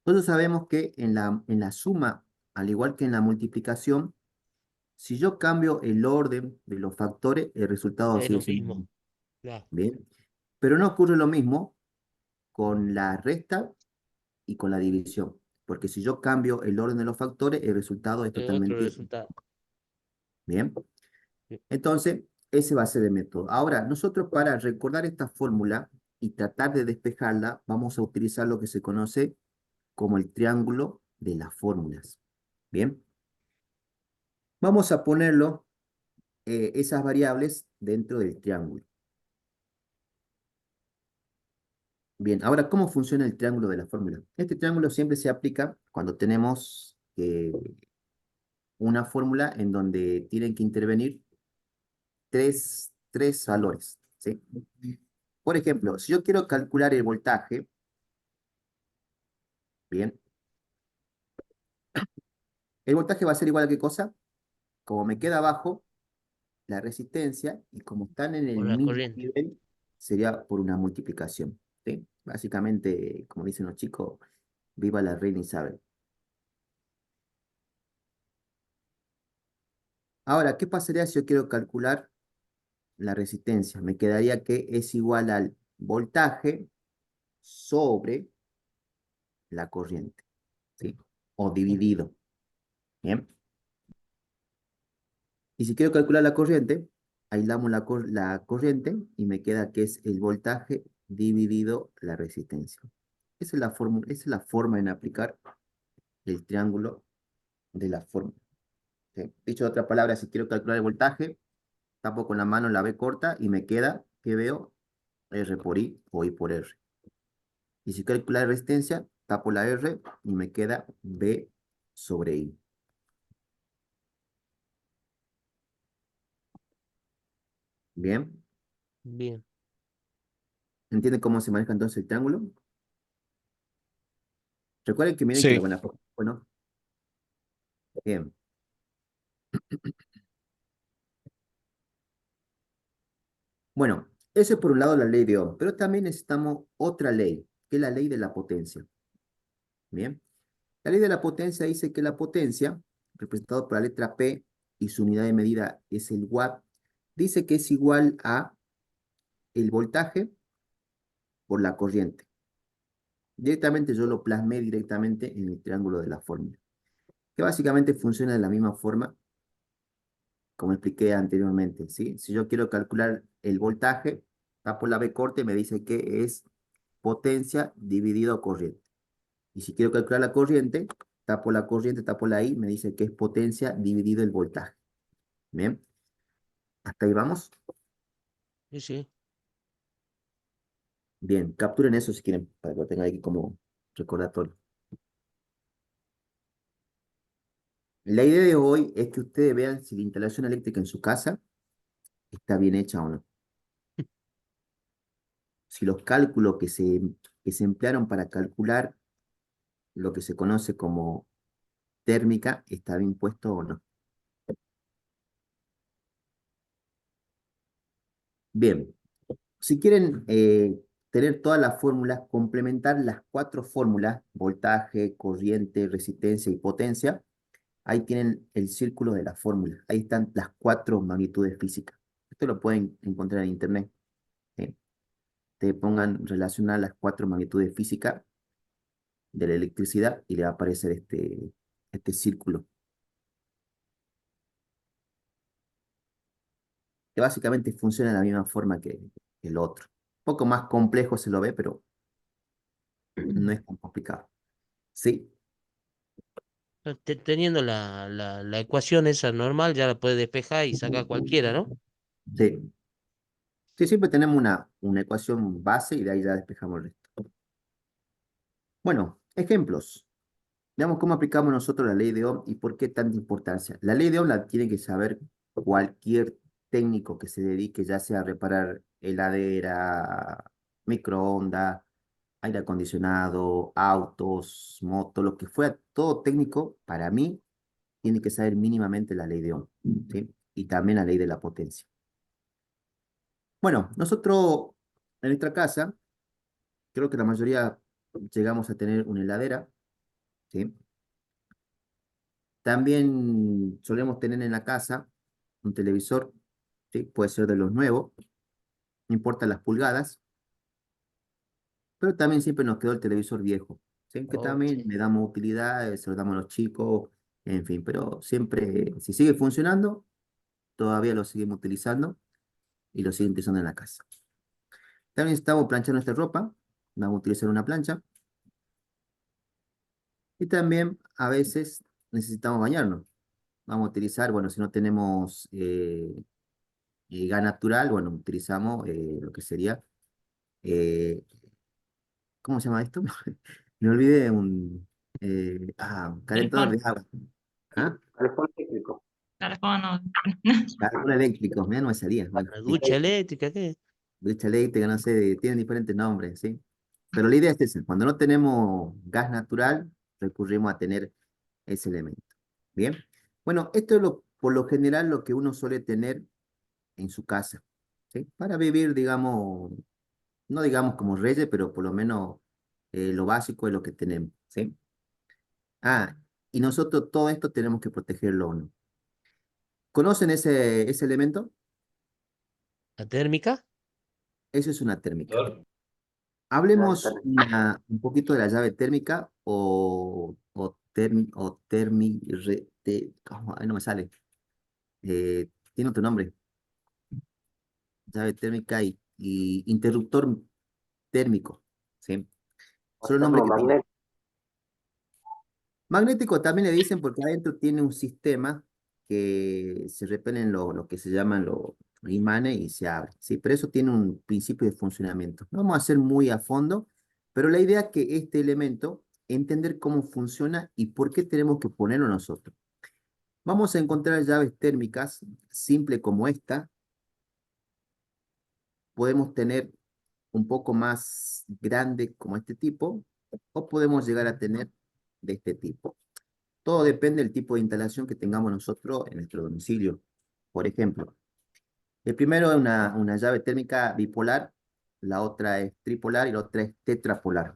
Speaker 1: Nosotros sabemos que en la suma, al igual que en la multiplicación, si yo cambio el orden de los factores, el resultado
Speaker 3: Es
Speaker 1: sigue
Speaker 3: lo
Speaker 1: siendo el
Speaker 3: mismo.
Speaker 1: mismo.
Speaker 3: Claro.
Speaker 1: Bien. Pero no ocurre lo mismo con la resta y con la división. Porque si yo cambio el orden de los factores, el resultado es
Speaker 3: Es otro
Speaker 1: totalmente
Speaker 3: resultado.
Speaker 1: bien.
Speaker 3: Sí.
Speaker 1: Entonces, ese va a ser el método. Ahora, nosotros para recordar esta fórmula y tratar de despejarla, vamos a utilizar lo que se conoce como el triángulo de las fórmulas. Bien. Vamos a ponerlo, esas variables dentro del triángulo. Bien, ahora, ¿cómo funciona el triángulo de la fórmula? Este triángulo siempre se aplica cuando tenemos una fórmula en donde tienen que intervenir tres valores, ¿sí? Por ejemplo, si yo quiero calcular el voltaje, bien, el voltaje va a ser igual a ¿qué cosa? Como me queda abajo, la resistencia, y como están en el
Speaker 3: Por la
Speaker 1: mismo
Speaker 3: corriente.
Speaker 1: nivel, sería por una multiplicación, ¿sí? Básicamente, como dicen los chicos, viva la reina Isabel. Ahora, ¿qué pasaría si yo quiero calcular la resistencia? Me quedaría que es igual al voltaje sobre la corriente, ¿sí? O
Speaker 3: Ujú.
Speaker 1: dividido, ¿bien? Y si quiero calcular la corriente, aislamos la corriente y me queda que es el voltaje dividido la resistencia. Esa es la forma en aplicar el triángulo de la fórmula, ¿sí? Dicho de otra palabra, si quiero calcular el voltaje, tapo con la mano la B corta y me queda, ¿qué veo? R por I o I por R. Y si quiero calcular la resistencia, tapo la R y me queda B sobre I. Bien,
Speaker 3: Bien.
Speaker 1: ¿entienden cómo se maneja entonces el triángulo? Recuerden que miren que lo
Speaker 4: Sí,
Speaker 1: van a... Bueno, bien. Bueno, eso es por un lado la ley de Ohm, pero también necesitamos otra ley, que es la ley de la potencia. Bien, la ley de la potencia dice que la potencia, representada por la letra P y su unidad de medida es el watt, dice que es igual a el voltaje por la corriente. Directamente yo lo plasmé directamente en el triángulo de la fórmula, que básicamente funciona de la misma forma como expliqué anteriormente, ¿sí? Si yo quiero calcular el voltaje, tapo la B corta y me dice que es potencia dividido corriente. Y si quiero calcular la corriente, tapo la corriente, tapo la I, me dice que es potencia dividido el voltaje. Bien, hasta ahí vamos.
Speaker 3: Sí, sí.
Speaker 1: Bien, capturen eso si quieren, para que lo tengan aquí como recordatorio. La idea de hoy es que ustedes vean si la instalación eléctrica en su casa está bien hecha o no. Si los cálculos que se emplearon para calcular lo que se conoce como térmica está bien puesto o no. Bien, si quieren tener todas las fórmulas, complementar las 4 fórmulas, voltaje, corriente, resistencia y potencia, ahí tienen el círculo de la fórmula. Ahí están las 4 magnitudes físicas. Esto lo pueden encontrar en internet. ¿Sí? Te pongan relacionar las 4 magnitudes físicas de la electricidad y le va a aparecer este círculo, que básicamente funciona de la misma forma que el otro. Un poco más complejo se lo ve, pero no es tan complicado. ¿Sí?
Speaker 3: Teniendo la ecuación esa normal, ya la puede despejar y sacar cualquiera, ¿no?
Speaker 1: Sí. Sí, siempre tenemos una ecuación base y de ahí ya despejamos el resto. Bueno, ejemplos. Veamos cómo aplicamos nosotros la ley de Ohm y por qué tanta importancia. La ley de Ohm la tiene que saber cualquier técnico que se dedique, ya sea a reparar heladera, microondas, aire acondicionado, autos, motos, lo que fuera, todo técnico, para mí, tiene que saber mínimamente la ley de Ohm, ¿sí? Y también la ley de la potencia. Bueno, nosotros en nuestra casa, creo que la mayoría llegamos a tener una heladera, ¿sí? También solemos tener en la casa un televisor, ¿sí? Puede ser de los nuevos, no importa las pulgadas, pero también siempre nos quedó el televisor viejo, ¿sí? Que
Speaker 3: Oh,
Speaker 1: también le damos utilidad, se lo damos a los chicos, en fin, pero siempre, si sigue funcionando, todavía lo seguimos utilizando y lo siguen utilizando en la casa. También estamos planchando nuestra ropa, vamos a utilizar una plancha y también a veces necesitamos bañarnos. Vamos a utilizar, bueno, si no tenemos gas natural, bueno, utilizamos lo que sería, eh, ¿cómo se llama esto? Me olvidé un calentador de
Speaker 5: Calefón,
Speaker 1: agua. ¿Ah?
Speaker 2: Teléfono eléctrico.
Speaker 5: calefón, no.
Speaker 1: Calentador eléctrico, mira, no me salía. Bueno,
Speaker 3: la
Speaker 1: listo.
Speaker 3: ducha eléctrica, ¿qué?
Speaker 1: Ducha eléctrica, no sé, tienen diferentes nombres, ¿sí? Pero la idea es esa, cuando no tenemos gas natural, recurrimos a tener ese elemento. Bien, bueno, esto es por lo general lo que uno suele tener en su casa, ¿sí? Para vivir, digamos, no digamos como reyes, pero por lo menos lo básico es lo que tenemos, ¿sí? Ah, y nosotros todo esto tenemos que protegerlo, ¿o no? ¿Conocen ese elemento?
Speaker 3: ¿La térmica?
Speaker 1: Eso es una térmica.
Speaker 6: Doctor,
Speaker 2: Llave
Speaker 1: Hablemos
Speaker 2: térmica.
Speaker 1: un poquito de la llave térmica ay, no me sale. Tiene otro nombre. Llave térmica y interruptor térmico, ¿sí?
Speaker 2: O
Speaker 1: Son los nombres que tiene.
Speaker 2: termomagnético.
Speaker 1: Magnético también le dicen porque adentro tiene un sistema que se repelen lo que se llaman los imanes y se abre, ¿sí? Pero eso tiene un principio de funcionamiento. No vamos a hacer muy a fondo, pero la idea es que este elemento, entender cómo funciona y por qué tenemos que ponerlo nosotros. Vamos a encontrar llaves térmicas simple como esta. Podemos tener un poco más grande como este tipo o podemos llegar a tener de este tipo. Todo depende del tipo de instalación que tengamos nosotros en nuestro domicilio. Por ejemplo, el primero es una llave térmica bipolar, la otra es tripolar y la otra es tetrapolar.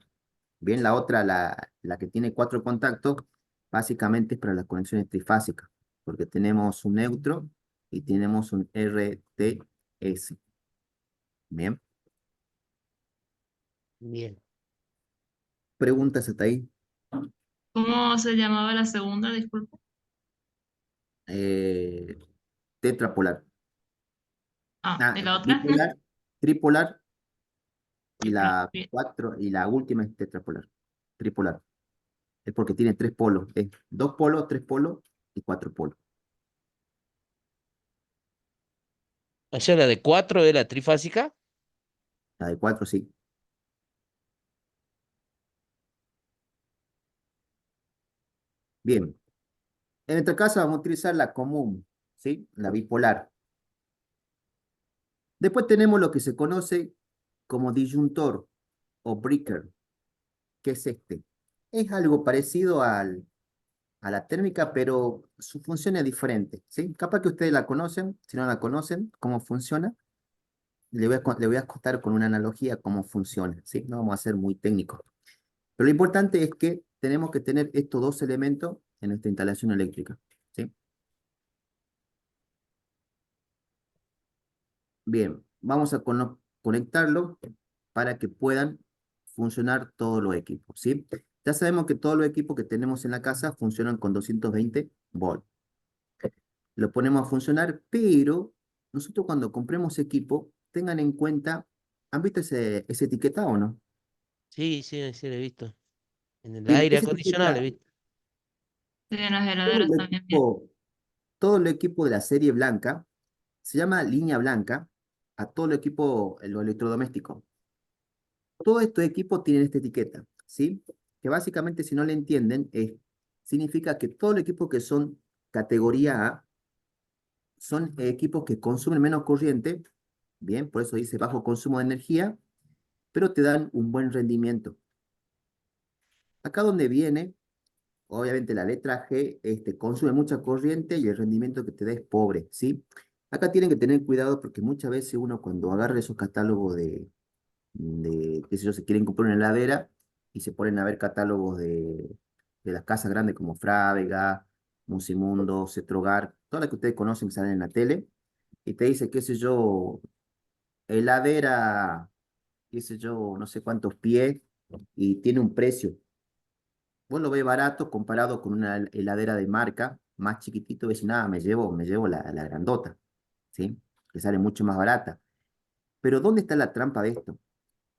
Speaker 1: Bien, la otra, la que tiene 4 contactos, básicamente es para las conexiones trifásicas, porque tenemos un neutro y tenemos un RTS. Bien,
Speaker 3: Bien.
Speaker 1: preguntas hasta ahí.
Speaker 5: ¿Cómo se llamaba la segunda? Disculpa.
Speaker 1: Eh, Tetrapolar.
Speaker 5: Ah,
Speaker 1: Ah,
Speaker 5: ¿y la otra?
Speaker 1: bipolar, tripolar y
Speaker 5: Tripla,
Speaker 1: la
Speaker 5: bien.
Speaker 1: 4 y la última es tetrapolar, tripolar. Es porque tiene tres polos. Es dos polos, tres polos y cuatro polos.
Speaker 3: O sea, la de 4 es la trifásica.
Speaker 1: La de cuatro sí. Bien. En nuestra casa vamos a utilizar la común, ¿sí? La bipolar. Después tenemos lo que se conoce como disyuntor o breaker. ¿Qué es este? Es algo parecido a la térmica, pero su función es diferente, ¿sí? Capaz que ustedes la conocen, si no la conocen, cómo funciona, le voy a contar con una analogía cómo funciona, ¿sí? No vamos a ser muy técnicos. Pero lo importante es que tenemos que tener estos dos elementos en nuestra instalación eléctrica, ¿sí? Bien, vamos a conectarlo para que puedan funcionar todos los equipos, ¿sí? Ya sabemos que todos los equipos que tenemos en la casa funcionan con 220 volts. Lo ponemos a funcionar, pero nosotros cuando compremos equipo, tengan en cuenta, ¿han visto ese etiquetado o no?
Speaker 3: Sí, sí, sí, lo he visto. En el
Speaker 1: Bien,
Speaker 3: aire
Speaker 1: ese
Speaker 3: acondicionado, lo he
Speaker 1: etiqueta,
Speaker 3: visto.
Speaker 5: Sí, en las
Speaker 1: todo
Speaker 5: heladeras
Speaker 1: el
Speaker 5: también, bien.
Speaker 1: equipo, todo el equipo de la serie blanca, se llama línea blanca, a todo el equipo, lo electrodoméstico. Todos estos equipos tienen esta etiqueta, ¿sí? Que básicamente, si no le entienden, significa que todo el equipo que son categoría A son equipos que consumen menos corriente, bien, por eso dice bajo consumo de energía, pero te dan un buen rendimiento. Acá donde viene, obviamente la letra G, consume mucha corriente y el rendimiento que te da es pobre, ¿sí? Acá tienen que tener cuidado porque muchas veces uno cuando agarra esos catálogos qué sé yo, se quieren comprar una heladera y se ponen a ver catálogos de las casas grandes como Frávega, Musimundo, Cetrogar, todas las que ustedes conocen que salen en la tele, y te dice, qué sé yo, heladera, qué sé yo, no sé cuántos pies, y tiene un precio. Vos lo ves barato comparado con una heladera de marca más chiquitito, y decís, nada, me llevo la grandota, ¿sí? Que sale mucho más barata. Pero ¿dónde está la trampa de esto?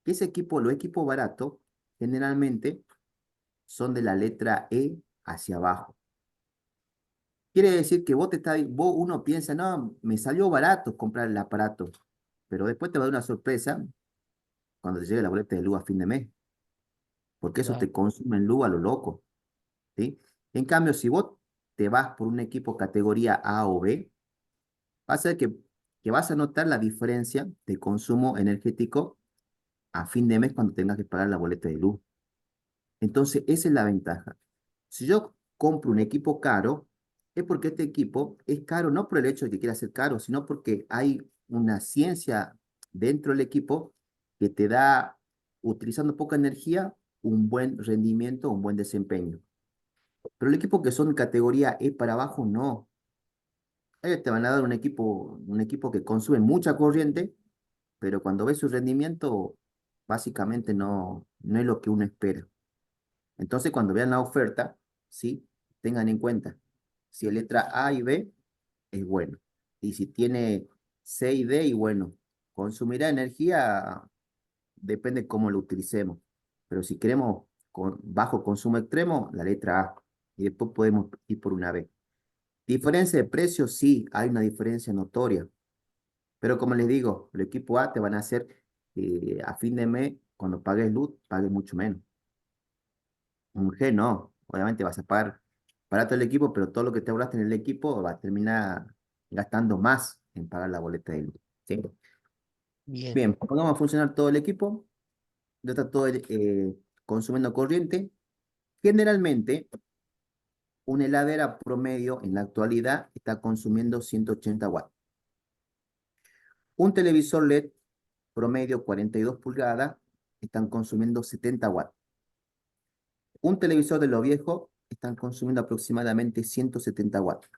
Speaker 1: Que ese equipo, los equipos baratos, generalmente son de la letra E hacia abajo. Quiere decir que uno piensa, no, me salió barato comprar el aparato, pero después te va a dar una sorpresa cuando te llegue la boleta de luz a fin de mes, porque eso
Speaker 3: Claro.
Speaker 1: te consume en luz a lo loco, ¿sí? En cambio, si vos te vas por un equipo categoría A o B, vas a ver que vas a notar la diferencia de consumo energético a fin de mes cuando tengas que pagar la boleta de luz. Entonces, esa es la ventaja. Si yo compro un equipo caro, es porque este equipo es caro no por el hecho de que quiera ser caro, sino porque hay una ciencia dentro del equipo que te da, utilizando poca energía, un buen rendimiento, un buen desempeño. Pero el equipo que son categoría E para abajo, no. Ellos te van a dar un equipo que consume mucha corriente, pero cuando ves su rendimiento, básicamente no es lo que uno espera. Entonces, cuando vean la oferta, ¿sí? Tengan en cuenta, si es letra A y B, es bueno. Y si tiene C y D, y bueno, consumirá energía, depende cómo lo utilicemos. Pero si queremos bajo consumo extremo, la letra A. Y después podemos ir por una B. Diferencia de precios, sí, hay una diferencia notoria. Pero como les digo, el equipo A te van a hacer a fin de mes, cuando pagues luz, pagues mucho menos. Un G no, obviamente vas a pagar barato el equipo, pero todo lo que te ahorraste en el equipo va a terminar gastando más en pagar la boleta de luz, ¿sí?
Speaker 3: Bien.
Speaker 1: Bien, pongamos a funcionar todo el equipo, ya está todo consumiendo corriente. Generalmente, una heladera promedio en la actualidad está consumiendo 180 watts. Un televisor LED promedio 42 pulgadas están consumiendo 70 watts. Un televisor de lo viejo están consumiendo aproximadamente 170 watts.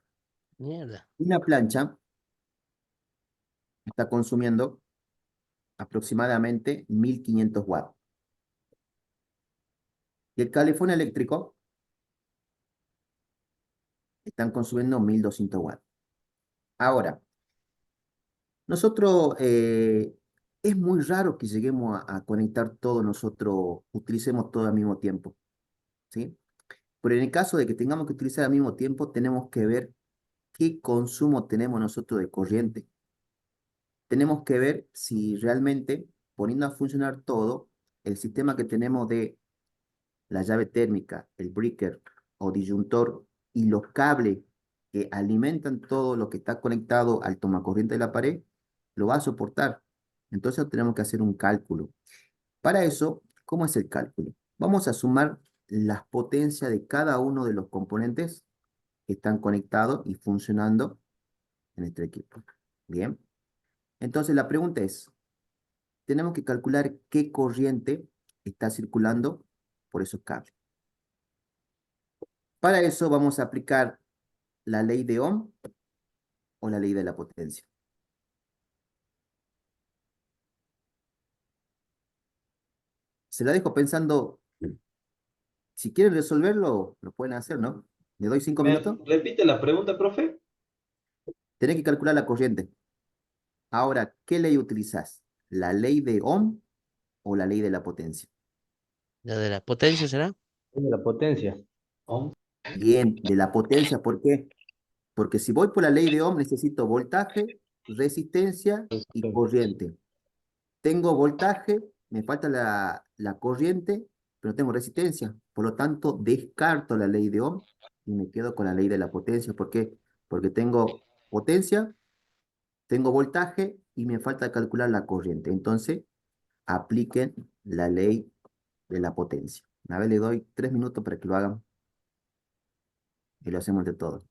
Speaker 3: Mierda.
Speaker 1: Una plancha está consumiendo aproximadamente 1500 watts. Y el calefón eléctrico están consumiendo 1200 watts. Ahora, nosotros, Es muy raro que lleguemos a conectar todo nosotros, utilicemos todo al mismo tiempo, ¿sí? Pero en el caso de que tengamos que utilizar al mismo tiempo, tenemos que ver qué consumo tenemos nosotros de corriente. Tenemos que ver si realmente, poniendo a funcionar todo, el sistema que tenemos de la llave térmica, el breaker o disyuntor y los cables que alimentan todo lo que está conectado al tomacorriente de la pared, lo va a soportar. Entonces tenemos que hacer un cálculo. Para eso, ¿cómo es el cálculo? Vamos a sumar las potencias de cada uno de los componentes que están conectados y funcionando en este equipo. Bien. Entonces la pregunta es, tenemos que calcular qué corriente está circulando por esos cables. Para eso vamos a aplicar la ley de Ohm o la ley de la potencia. Se la dejo pensando, si quieren resolverlo, lo pueden hacer, ¿no? ¿Le doy 5 minutos?
Speaker 6: ¿Repite la pregunta, profe?
Speaker 1: Tenés que calcular la corriente. Ahora, ¿qué ley utilizás? ¿La ley de Ohm o la ley de la potencia?
Speaker 3: ¿La de la potencia será?
Speaker 7: De la potencia.
Speaker 6: Ohm.
Speaker 1: Bien, de la potencia, ¿por qué? Porque si voy por la ley de Ohm, necesito voltaje, resistencia y corriente. Tengo voltaje, me falta la corriente, pero no tengo resistencia. Por lo tanto, descarto la ley de Ohm y me quedo con la ley de la potencia. ¿Por qué? Porque tengo potencia, tengo voltaje y me falta calcular la corriente. Entonces, apliquen la ley de la potencia. A ver, le doy 3 minutos para que lo hagan y lo hacemos de todo.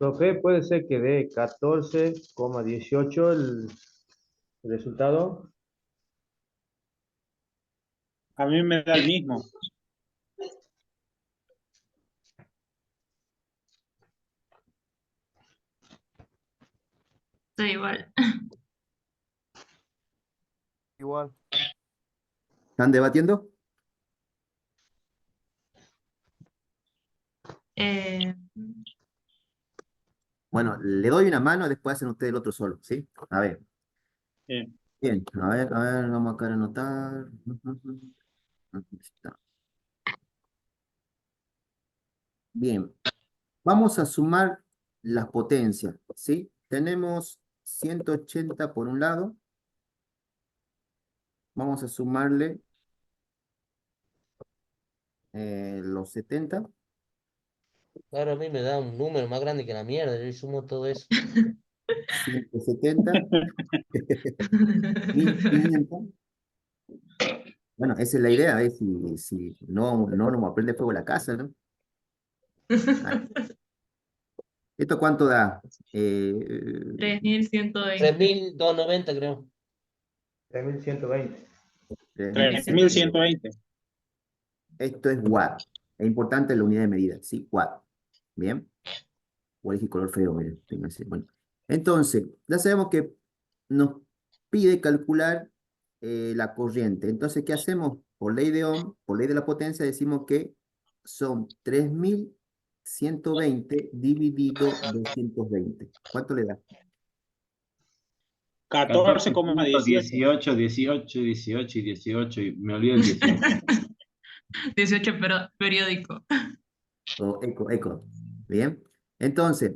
Speaker 7: Profe, puede ser que dé 14,18 el resultado.
Speaker 8: A mí me da el mismo.
Speaker 5: Estoy igual.
Speaker 2: Igual.
Speaker 1: ¿Están debatiendo?
Speaker 5: Eh,
Speaker 1: Bueno, le doy una mano, después hacen ustedes el otro solo, ¿sí? A ver.
Speaker 8: Bien.
Speaker 1: Bien, a ver, vamos acá a anotar. Aquí está. Bien, vamos a sumar las potencias, ¿sí? Tenemos 180 por un lado. Vamos a sumarle los 70.
Speaker 3: Ahora a mí me da un número más grande que la mierda, yo sumo todo eso.
Speaker 1: 170. 1500. Bueno, esa es la idea, es si no nos prende fuego la casa, ¿no? Ah, ¿esto cuánto da?
Speaker 5: 3120.
Speaker 3: 3290 creo.
Speaker 7: 3120.
Speaker 1: 3120.
Speaker 8: 3120.
Speaker 1: Esto es watt. Es importante la unidad de medida, ¿sí? Watt. Bien. O elegí color feo, miren. Bueno. Entonces, ya sabemos que nos pide calcular la corriente. Entonces, ¿qué hacemos? Por ley de Ohm, por ley de la potencia, decimos que son 3120 dividido 220. ¿Cuánto le da?
Speaker 8: 14,18.
Speaker 2: 18, 18, 18 y 18. Y me olvidé el 18.
Speaker 5: 18 periódico.
Speaker 1: Eco. Bien. Entonces,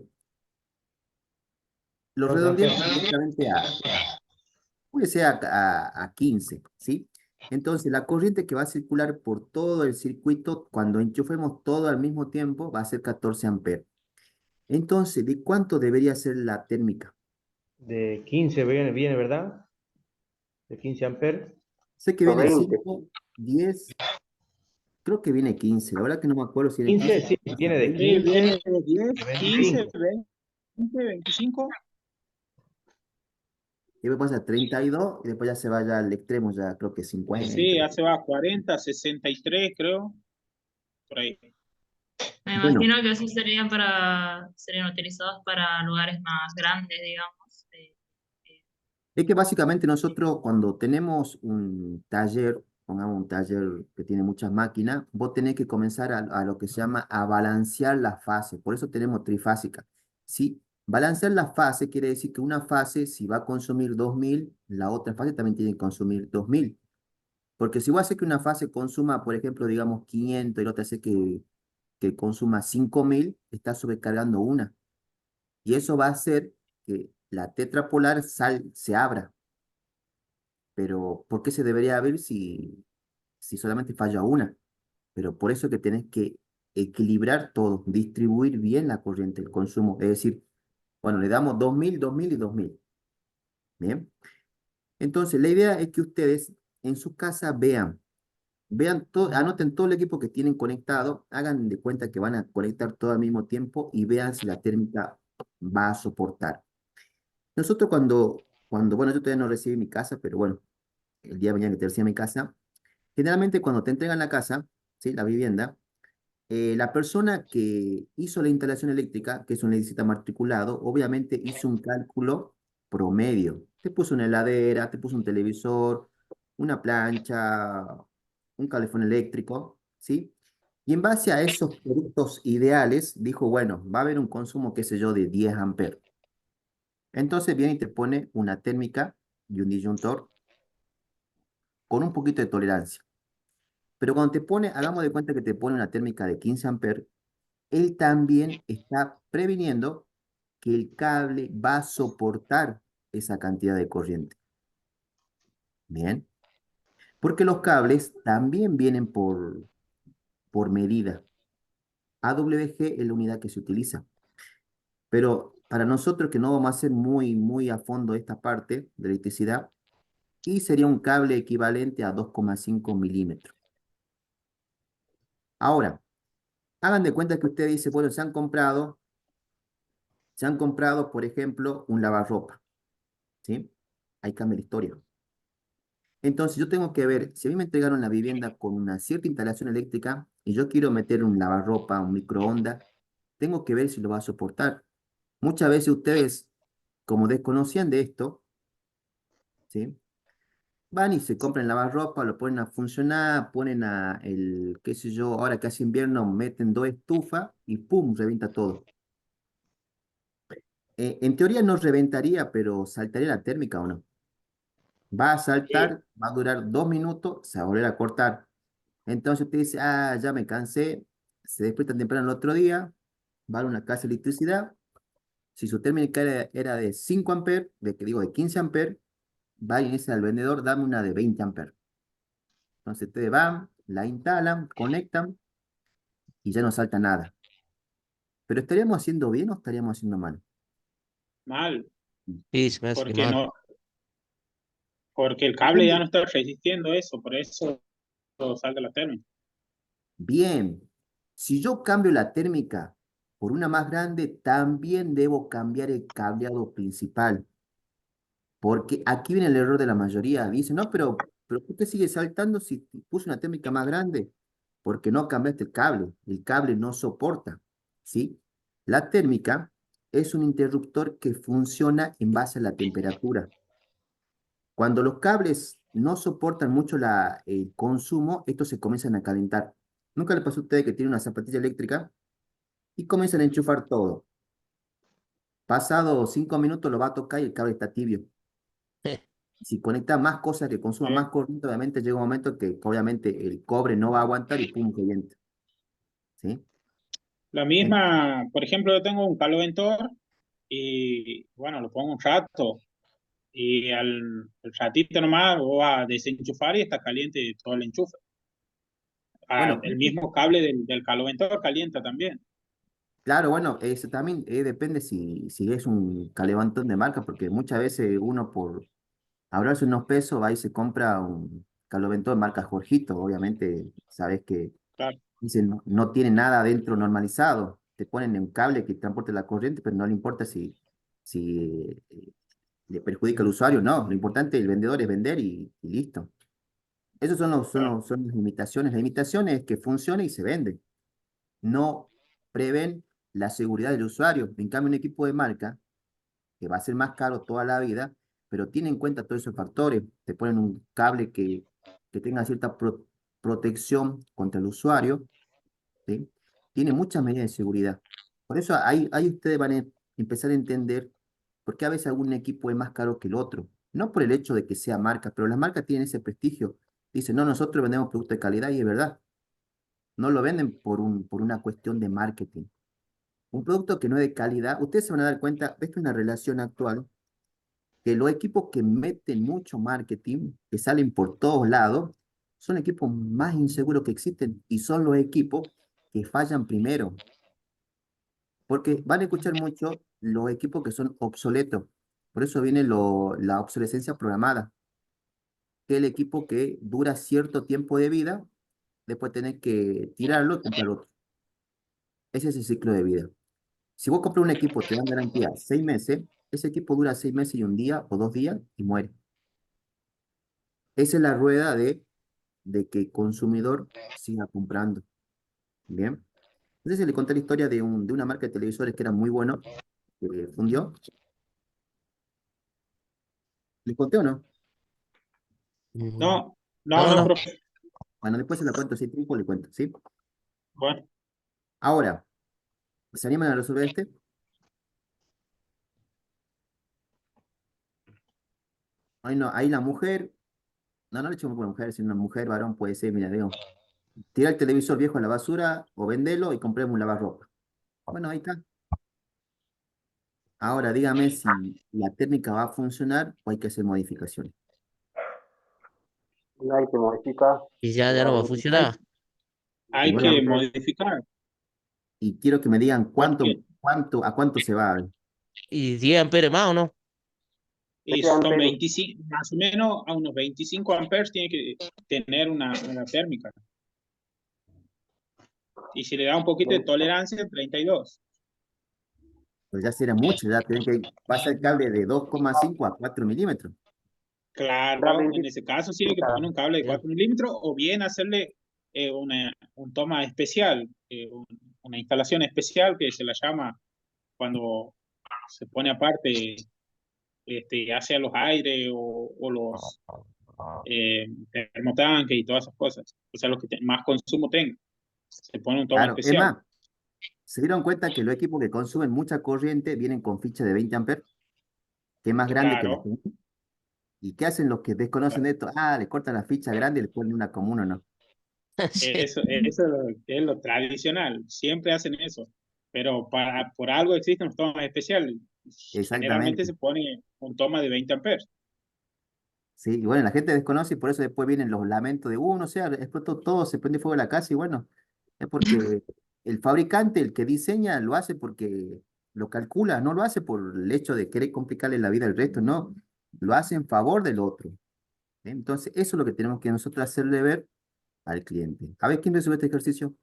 Speaker 1: lo
Speaker 7: Dos
Speaker 1: redondeamos
Speaker 7: amperes.
Speaker 1: directamente puede ser a 15, ¿sí? Entonces, la corriente que va a circular por todo el circuito, cuando enchufemos todo al mismo tiempo, va a ser 14 amperes. Entonces, ¿de cuánto debería ser la térmica?
Speaker 7: De 15 viene, ¿verdad? De 15 amperes.
Speaker 1: Sé que
Speaker 2: O
Speaker 1: viene
Speaker 2: 20.
Speaker 1: 5, 10, creo que viene 15. La verdad que no me acuerdo si viene
Speaker 7: 15,
Speaker 1: 15.
Speaker 7: sí, viene de
Speaker 8: Sí,
Speaker 7: 15
Speaker 8: viene de 10,
Speaker 7: de
Speaker 8: 15,
Speaker 7: 25.
Speaker 8: 20, 25.
Speaker 1: Y después pasa a 32 y después ya se vaya al extremo, ya creo que 50.
Speaker 8: Sí, ya se va a 40, 63, creo. Por ahí.
Speaker 5: Me
Speaker 1: Bueno,
Speaker 5: imagino que eso serían utilizados para lugares más grandes, digamos.
Speaker 1: es que básicamente nosotros cuando tenemos un taller, pongamos un taller que tiene muchas máquinas, vos tenés que comenzar a lo que se llama a balancear las fases. Por eso tenemos trifásica. ¿Sí? Balancear las fases quiere decir que una fase, si va a consumir 2000, la otra fase también tiene que consumir 2000. Porque si vos haces que una fase consuma, por ejemplo, digamos 500 y la otra hace que consuma 5000, está sobrecargando una. Y eso va a hacer que la tetrapolar se abra. Pero ¿por qué se debería abrir si solamente falla una? Pero por eso que tenés que equilibrar todo, distribuir bien la corriente, el consumo. Es decir, bueno, le damos 2000, 2000 y 2000. Bien. Entonces, la idea es que ustedes en su casa vean todo, anoten todo el equipo que tienen conectado, hagan de cuenta que van a conectar todo al mismo tiempo y vean si la térmica va a soportar. Nosotros bueno, yo todavía no recibí mi casa, pero bueno, el día de mañana que te reciba mi casa, generalmente cuando te entregan la casa, ¿sí? La vivienda, la persona que hizo la instalación eléctrica, que es un electricista matriculado, obviamente hizo un cálculo promedio. Te puso una heladera, te puso un televisor, una plancha, un calefón eléctrico, ¿sí? Y en base a esos productos ideales, dijo, bueno, va a haber un consumo, qué sé yo, de 10 amperes. Entonces viene y te pone una térmica y un disyuntor con un poquito de tolerancia. Pero cuando te pone, hagamos de cuenta que te pone una térmica de 15 amperes, él también está previniendo que el cable va a soportar esa cantidad de corriente. Bien, porque los cables también vienen por medida. AWG es la unidad que se utiliza. Pero para nosotros que no vamos a hacer muy a fondo esta parte de electricidad, y sería un cable equivalente a 2,5 milímetros. Ahora, hagan de cuenta que usted dice, bueno, se han comprado, por ejemplo, un lavarropa, ¿sí? Ahí cambia la historia. Entonces yo tengo que ver, si a mí me entregaron la vivienda con una cierta instalación eléctrica y yo quiero meter un lavarropa, un microondas, tengo que ver si lo va a soportar. Muchas veces ustedes, como desconocían de esto, ¿sí? Van y se compran lavarropa, lo ponen a funcionar, qué sé yo, ahora que hace invierno, meten dos estufas y ¡pum! Revienta todo. En teoría no reventaría, pero saltaría la térmica o no. Va a saltar,
Speaker 8: Sí.
Speaker 1: va a durar 2 minutos, se va a volver a cortar. Entonces usted dice, ya me cansé, se despiertan temprano el otro día, va a una casa de electricidad, Si su térmica era de 5 amperes, de 15 amperes, va y dice al vendedor, dame una de 20 amperes. Entonces ustedes van, la instalan, conectan y ya no salta nada. Pero ¿estaríamos haciendo bien o estaríamos haciendo mal?
Speaker 8: Mal,
Speaker 3: Sí, se me hace que
Speaker 8: porque
Speaker 3: mal.
Speaker 8: no, porque el cable ya
Speaker 1: Depende.
Speaker 8: no está resistiendo eso, por eso salta la térmica.
Speaker 1: Bien. Si yo cambio la térmica por una más grande, también debo cambiar el cableado principal. Porque aquí viene el error de la mayoría. Dice, no, pero ¿por qué sigue saltando si puse una térmica más grande? Porque no cambiaste el cable. El cable no soporta, ¿sí? La térmica es un interruptor que funciona en base a la temperatura. Cuando los cables no soportan mucho el consumo, estos se comienzan a calentar. ¿Nunca le pasó a usted que tiene una zapatilla eléctrica y comienzan a enchufar todo? Pasado 5 minutos lo va a tocar y el cable está tibio. Si conecta más cosas que consuman
Speaker 8: ¿Eh?
Speaker 1: más corriente, obviamente llega un momento que obviamente el cobre no va a aguantar y pum, revienta, ¿sí?
Speaker 8: La
Speaker 1: En-
Speaker 8: misma, por ejemplo, yo tengo un caloventor y bueno, lo pongo un rato y al ratito nomás voy a desenchufar y está caliente todo el enchufe.
Speaker 1: bueno,
Speaker 8: El mismo cable del caloventor calienta también.
Speaker 1: claro, bueno, eso también depende si es un calefactor de marca, porque muchas veces uno por ahorrarse unos pesos va y se compra un calefactor de marca Jorgito, obviamente sabes que
Speaker 8: Claro,
Speaker 1: dicen no tiene nada adentro normalizado, te ponen un cable que transporte la corriente, pero no le importa si le perjudica al usuario, no, lo importante del vendedor es vender y listo. Esas
Speaker 8: claro.
Speaker 1: son las limitaciones. La limitación es que funcione y se vende. No prevén la seguridad del usuario. En cambio, un equipo de marca, que va a ser más caro toda la vida, pero tiene en cuenta todos esos factores. Te ponen un cable que tenga cierta protección contra el usuario, ¿sí? Tiene muchas medidas de seguridad. Por eso ahí ustedes van a empezar a entender por qué a veces algún equipo es más caro que el otro. No por el hecho de que sea marca, pero las marcas tienen ese prestigio. Dicen, no, nosotros vendemos productos de calidad y es verdad. No lo venden por una cuestión de marketing. Un producto que no es de calidad, ustedes se van a dar cuenta, esto es una relación actual, que los equipos que meten mucho marketing, que salen por todos lados, son equipos más inseguros que existen y son los equipos que fallan primero. Porque van a escuchar mucho los equipos que son obsoletos. Por eso viene la obsolescencia programada, que es el equipo que dura cierto tiempo de vida, después tenés que tirarlo y comprar otro. Ese es el ciclo de vida. Si vos compras un equipo, te dan garantía 6 meses, ese equipo dura 6 meses y un día o 2 días y muere. Esa es la rueda de que el consumidor siga comprando. Bien. Entonces le conté la historia de una marca de televisores que era muy bueno, que fundió. ¿Les conté o no?
Speaker 3: Mm,
Speaker 8: No, no,
Speaker 3: No,
Speaker 8: no,
Speaker 3: no.
Speaker 8: profe.
Speaker 1: Bueno, después se la cuento, si hay tiempo le cuento, ¿sí?
Speaker 8: Bueno,
Speaker 1: Ahora, ¿se animan a resolver este? Ahí no, ahí la mujer, no le echamos por mujer, si una mujer, varón, puede ser, mira, digo, tira el televisor viejo a la basura o vendelo y compremos un lavarropa. Bueno, ahí está. Ahora dígame si la técnica va a funcionar o hay que hacer modificaciones.
Speaker 6: No hay que modificar.
Speaker 3: Y ya
Speaker 6: Ya,
Speaker 3: no va a
Speaker 1: Hay-
Speaker 3: funcionar.
Speaker 1: y
Speaker 8: hay que
Speaker 1: bueno,
Speaker 8: modificar,
Speaker 1: y quiero que me digan
Speaker 8: porque
Speaker 1: a cuánto se va.
Speaker 3: ¿Y 10 amperes más o no?
Speaker 8: y son 25, más o menos a unos 25 amperes tiene que tener una térmica. Y si le da un poquito de tolerancia, 32.
Speaker 1: Pues ya será mucho, ya tienen que pasar el cable de 2,5 a 4 milímetros.
Speaker 8: Claro, en ese caso sí hay que poner un cable de
Speaker 3: Bien.
Speaker 8: 4 milímetros o bien hacerle un toma especial, una instalación especial que se la llama cuando se pone aparte hacia los aires o los termotanques y todas esas cosas. O sea, los que más consumo tengan. Se pone un toma
Speaker 1: Claro, es
Speaker 8: especial.
Speaker 1: más, se dieron cuenta que los equipos que consumen mucha corriente vienen con ficha de 20 amperes, que es más grande que la
Speaker 8: Claro,
Speaker 1: común. ¿Y qué hacen los que desconocen de esto? Ah, le cortan la ficha grande y le ponen una común o no.
Speaker 3: Sí.
Speaker 8: eso es lo tradicional. Siempre hacen eso. pero por algo existen los tomas especiales. Generalmente
Speaker 1: Exactamente.
Speaker 8: se pone un toma de 20 amperes.
Speaker 1: Sí, y bueno, la gente desconoce y por eso después vienen los lamentos de, no sé, explotó todo, se prende fuego la casa y bueno, es porque el fabricante, el que diseña, lo hace porque lo calcula, no lo hace por el hecho de querer complicarle la vida al resto, no, lo hace en favor del otro. ¿Sí? Entonces, eso es lo que tenemos que nosotros hacerle ver al cliente. A ver, ¿quién resuelve este ejercicio?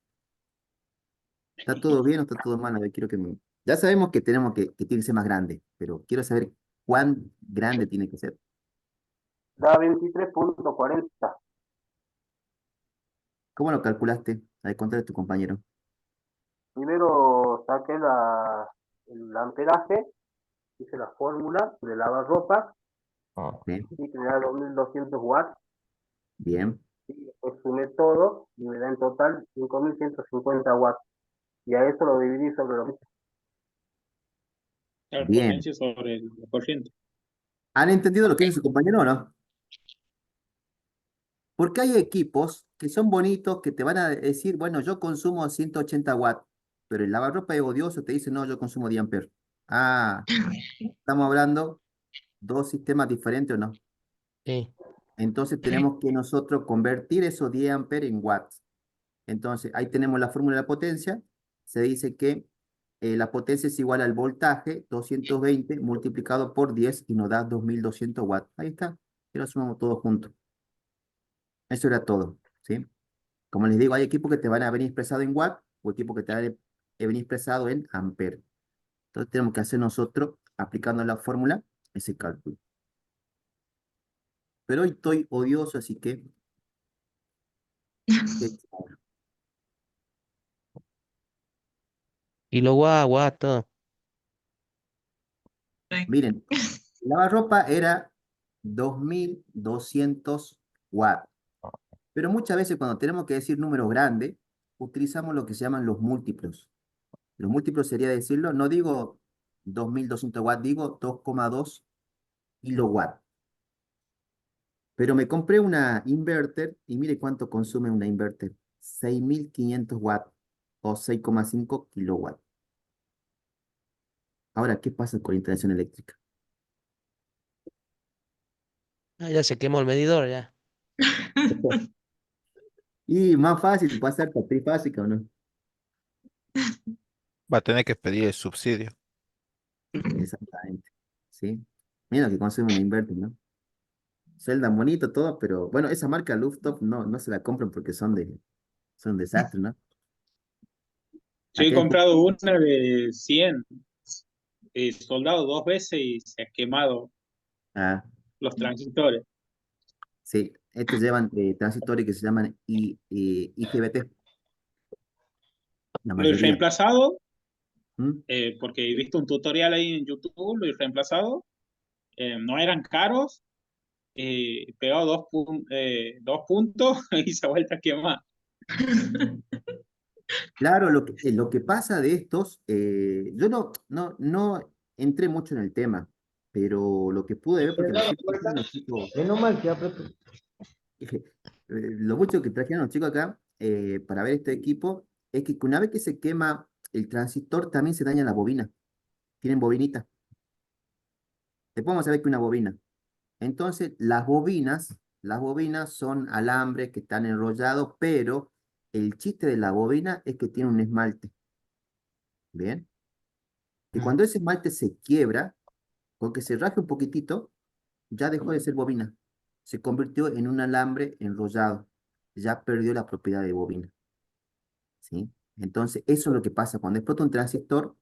Speaker 1: ¿Está todo bien o está todo mal? A ver, quiero que me... Ya sabemos que tenemos que tiene que ser más grande, pero quiero saber cuán grande tiene que ser.
Speaker 7: Da 23,40.
Speaker 1: ¿Cómo lo calculaste? A ver, contale a tu compañero.
Speaker 7: Primero saqué el amperaje, hice la fórmula de lavarropa
Speaker 1: Bien,
Speaker 7: y que me da 2200 watts.
Speaker 1: bien,
Speaker 7: Y después sumé todo y me da en total 5150 watts. Y a eso lo dividí sobre lo mismo.
Speaker 8: La
Speaker 1: bien.
Speaker 8: potencia sobre la corriente.
Speaker 1: ¿Han entendido lo que dice su compañero o no? Porque hay equipos que son bonitos, que te van a decir, bueno, yo consumo 180 watts, pero el lavarropa es odioso, te dice, no, yo consumo 10 amperes. Ah, estamos hablando dos sistemas diferentes o no.
Speaker 3: Sí.
Speaker 1: Entonces tenemos que nosotros convertir esos 10 amperes en watts. Entonces ahí tenemos la fórmula de la potencia. Se dice que la potencia es igual al voltaje 220 multiplicado por 10 y nos da 2200 watts. Ahí está. Y lo sumamos todos juntos. Eso era todo, ¿sí? Como les digo, hay equipos que te van a venir expresados en watt o equipos que te van a venir expresados en ampere. Entonces tenemos que hacer nosotros, aplicando la fórmula, ese cálculo. Pero hoy estoy odioso, así que... ¿qué?
Speaker 3: Y lo guau, todo.
Speaker 1: Miren, lavarropa era 2200 watts. Pero muchas veces cuando tenemos que decir números grandes, utilizamos lo que se llaman los múltiplos. Los múltiplos sería decirlo, no digo 2200 watts, digo 2,2 kilowatts. Pero me compré una inverter y mire cuánto consume una inverter. 6500 watts o 6,5 kilowatts. Ahora, ¿qué pasa con la instalación eléctrica?
Speaker 3: Ah, ya se quemó el medidor, ya.
Speaker 1: Y más fácil, pasar por trifásica o no.
Speaker 4: Va a tener que pedir el subsidio.
Speaker 1: Exactamente. ¿Sí? Mira lo que consume una inverter, ¿no? Celda bonito todo, pero bueno, esa marca Lufttop no se la compran porque son desastres, ¿no?
Speaker 8: Yo he
Speaker 1: Acá en
Speaker 8: comprado una de 100, soldado 2 veces y se ha quemado
Speaker 1: ah,
Speaker 8: los transistores.
Speaker 1: sí, estos llevan transistores que se llaman IGBT, la
Speaker 8: Lo he
Speaker 1: mayoría.
Speaker 8: reemplazado,
Speaker 1: ¿Mm?
Speaker 8: porque he visto un tutorial ahí en YouTube, lo he reemplazado. No eran caros, pegado 2 puntos y se ha vuelto a quemar.
Speaker 1: Claro, lo que pasa de estos, yo no entré mucho en el tema, pero lo que pude ver, porque los chicos trajeron los chicos,
Speaker 7: Menos mal que apretó.
Speaker 1: lo mucho que trajeron los chicos acá para ver este equipo, es que una vez que se quema el transistor, también se daña la bobina. Tienen bobinita. Después vamos a ver que una bobina. Entonces, las bobinas son alambres que están enrollados, pero el chiste de la bobina es que tiene un esmalte. ¿Bien? Y cuando ese esmalte se quiebra, con que se raje un poquitito, ya dejó de ser bobina. Se convirtió en un alambre enrollado. Ya perdió la propiedad de bobina. ¿Sí? Entonces, eso es lo que pasa. Cuando explota un transistor,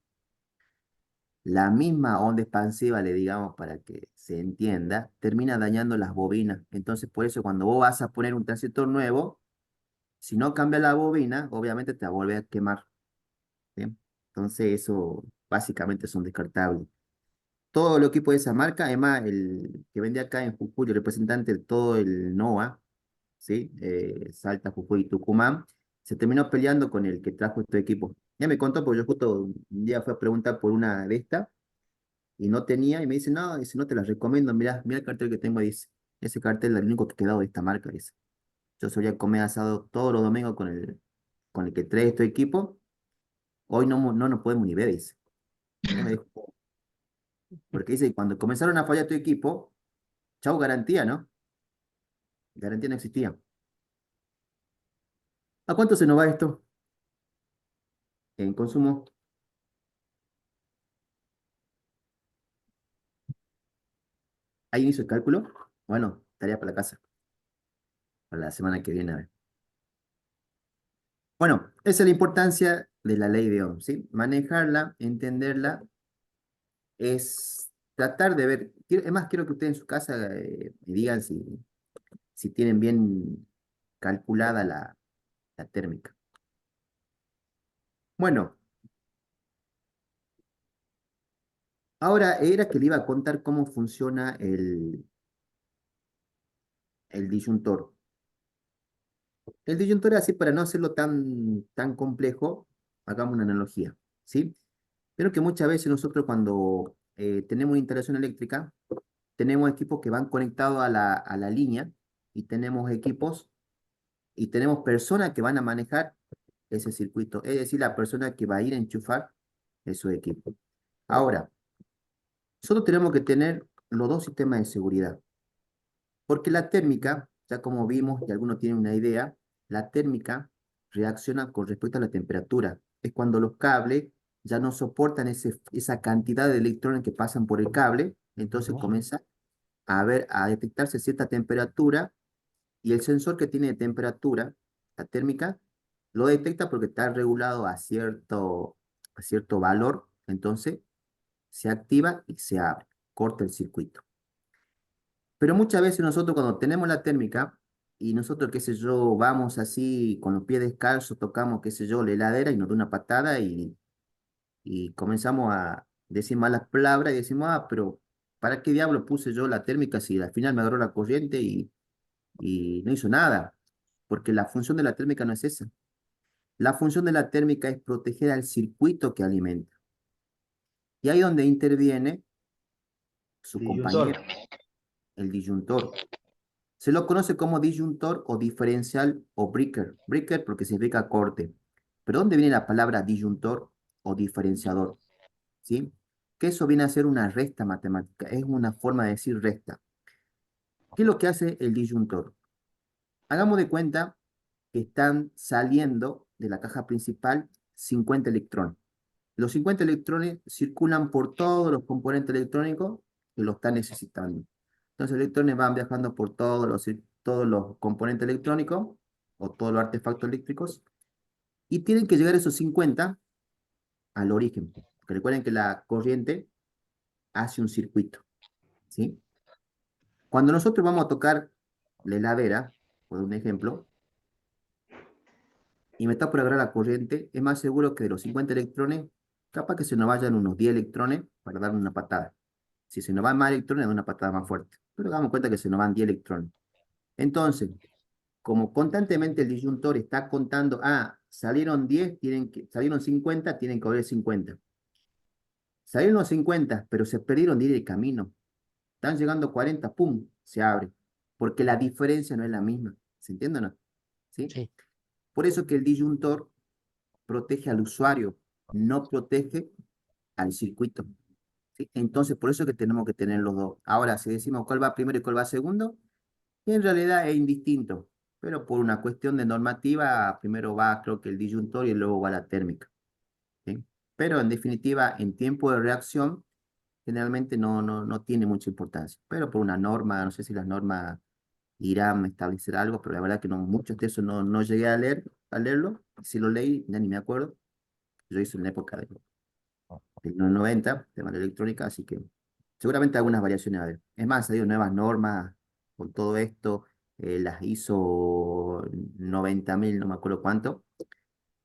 Speaker 1: la misma onda expansiva, le digamos para que se entienda, termina dañando las bobinas. Entonces, por eso cuando vos vas a poner un transistor nuevo, si no cambia la bobina, obviamente te va a volver a quemar. ¿Bien? Entonces, eso básicamente son descartables. Todo lo equipo de esa marca, además, el que vende acá en Jujuy, el representante de todo el NOA, ¿sí? Salta, Jujuy y Tucumán, se terminó peleando con el que trajo este equipo. Ya me contó, porque yo justo un día fui a preguntar por una de estas y no tenía, y me dice, no, dice, no te las recomiendo, mira el cartel que tengo, dice, ese cartel es el único que ha quedado de esta marca, dice. Yo solía comer asado todos los domingos con el que trae este equipo, Hoy no nos podemos ni ver, dice. Ya me dijo, porque dice, cuando comenzaron a fallar tu equipo, chau garantía, ¿no? Garantía no existía. ¿A cuánto se nos va esto en consumo? ¿Ahí hizo el cálculo? Bueno, tarea para la casa, para la semana que viene, a ver. Bueno, esa es la importancia de la ley de Ohm, ¿sí? Manejarla, entenderla, es tratar de ver. Es más, quiero que ustedes en su casa me digan si tienen bien calculada la térmica. Bueno, ahora era que le iba a contar cómo funciona el disyuntor. El disyuntor, así para no hacerlo tan complejo, hagamos una analogía, ¿sí? Pero que muchas veces nosotros cuando tenemos instalación eléctrica, tenemos equipos que van conectados a la línea y tenemos equipos y tenemos personas que van a manejar ese circuito, es decir, la persona que va a ir a enchufar esos equipos. Ahora, nosotros tenemos que tener los dos sistemas de seguridad, porque la térmica, ya como vimos y algunos tienen una idea, la térmica reacciona con respecto a la temperatura. Es cuando los cables ya no soportan esa cantidad de electrones que pasan por el cable, entonces comienza a detectarse cierta temperatura y el sensor que tiene temperatura, la térmica, lo detecta porque está regulado a cierto valor, entonces se activa y se abre, corta el circuito. Pero muchas veces nosotros cuando tenemos la térmica y nosotros, qué sé yo, vamos así con los pies descalzos, tocamos, qué sé yo, la heladera y nos da una patada y comenzamos a decir malas palabras y decimos, pero ¿para qué diablo puse yo la térmica si al final me agarró la corriente y no hizo nada? Porque la función de la térmica no es esa. La función de la térmica es proteger al circuito que alimenta. Y ahí donde interviene su
Speaker 6: Disyuntor.
Speaker 1: compañero, el disyuntor. Se lo conoce como disyuntor o diferencial o breaker. Breaker porque significa corte. ¿Pero dónde viene la palabra disyuntor o diferenciador? ¿Sí? Que eso viene a ser una resta matemática. Es una forma de decir resta. ¿Qué es lo que hace el disyuntor? Hagamos de cuenta que están saliendo de la caja principal 50 electrones. Los 50 electrones circulan por todos los componentes electrónicos que lo están necesitando. Entonces, los electrones van viajando por todos los componentes electrónicos o todos los artefactos eléctricos y tienen que llegar esos 50 al origen. Porque recuerden que la corriente hace un circuito, ¿sí? Cuando nosotros vamos a tocar la heladera, por un ejemplo, y me está por agarrar la corriente, es más seguro que de los 50 electrones, capaz que se nos vayan unos 10 electrones para darle una patada. Si se nos van más electrones, da una patada más fuerte. Pero damos cuenta que se nos van 10 electrones. Entonces, como constantemente el disyuntor está contando, salieron 10, salieron 50, tienen que haber 50. Salieron los 50, pero se perdieron 10 de camino. Están llegando 40, ¡pum! Se abre. Porque la diferencia no es la misma. ¿Se entiende o no? ¿Sí?
Speaker 3: Sí.
Speaker 1: Por eso que el disyuntor protege al usuario, no protege al circuito. ¿Sí? Entonces, por eso que tenemos que tener los dos. Ahora, si decimos cuál va primero y cuál va segundo, en realidad es indistinto, pero por una cuestión de normativa, primero va, creo que el disyuntor y luego va la térmica. ¿Sí? Pero en definitiva, en tiempo de reacción, generalmente no tiene mucha importancia. Pero por una norma, no sé si las normas irán a establecer algo, pero la verdad que no, muchos de eso no llegué a leerlo. Si lo leí, ya ni me acuerdo. Yo hice en la época de los 90, tema de electrónica, así que seguramente algunas variaciones va a haber. Es más, ha salido nuevas normas con todo esto, las ISO 90.000, no me acuerdo cuánto,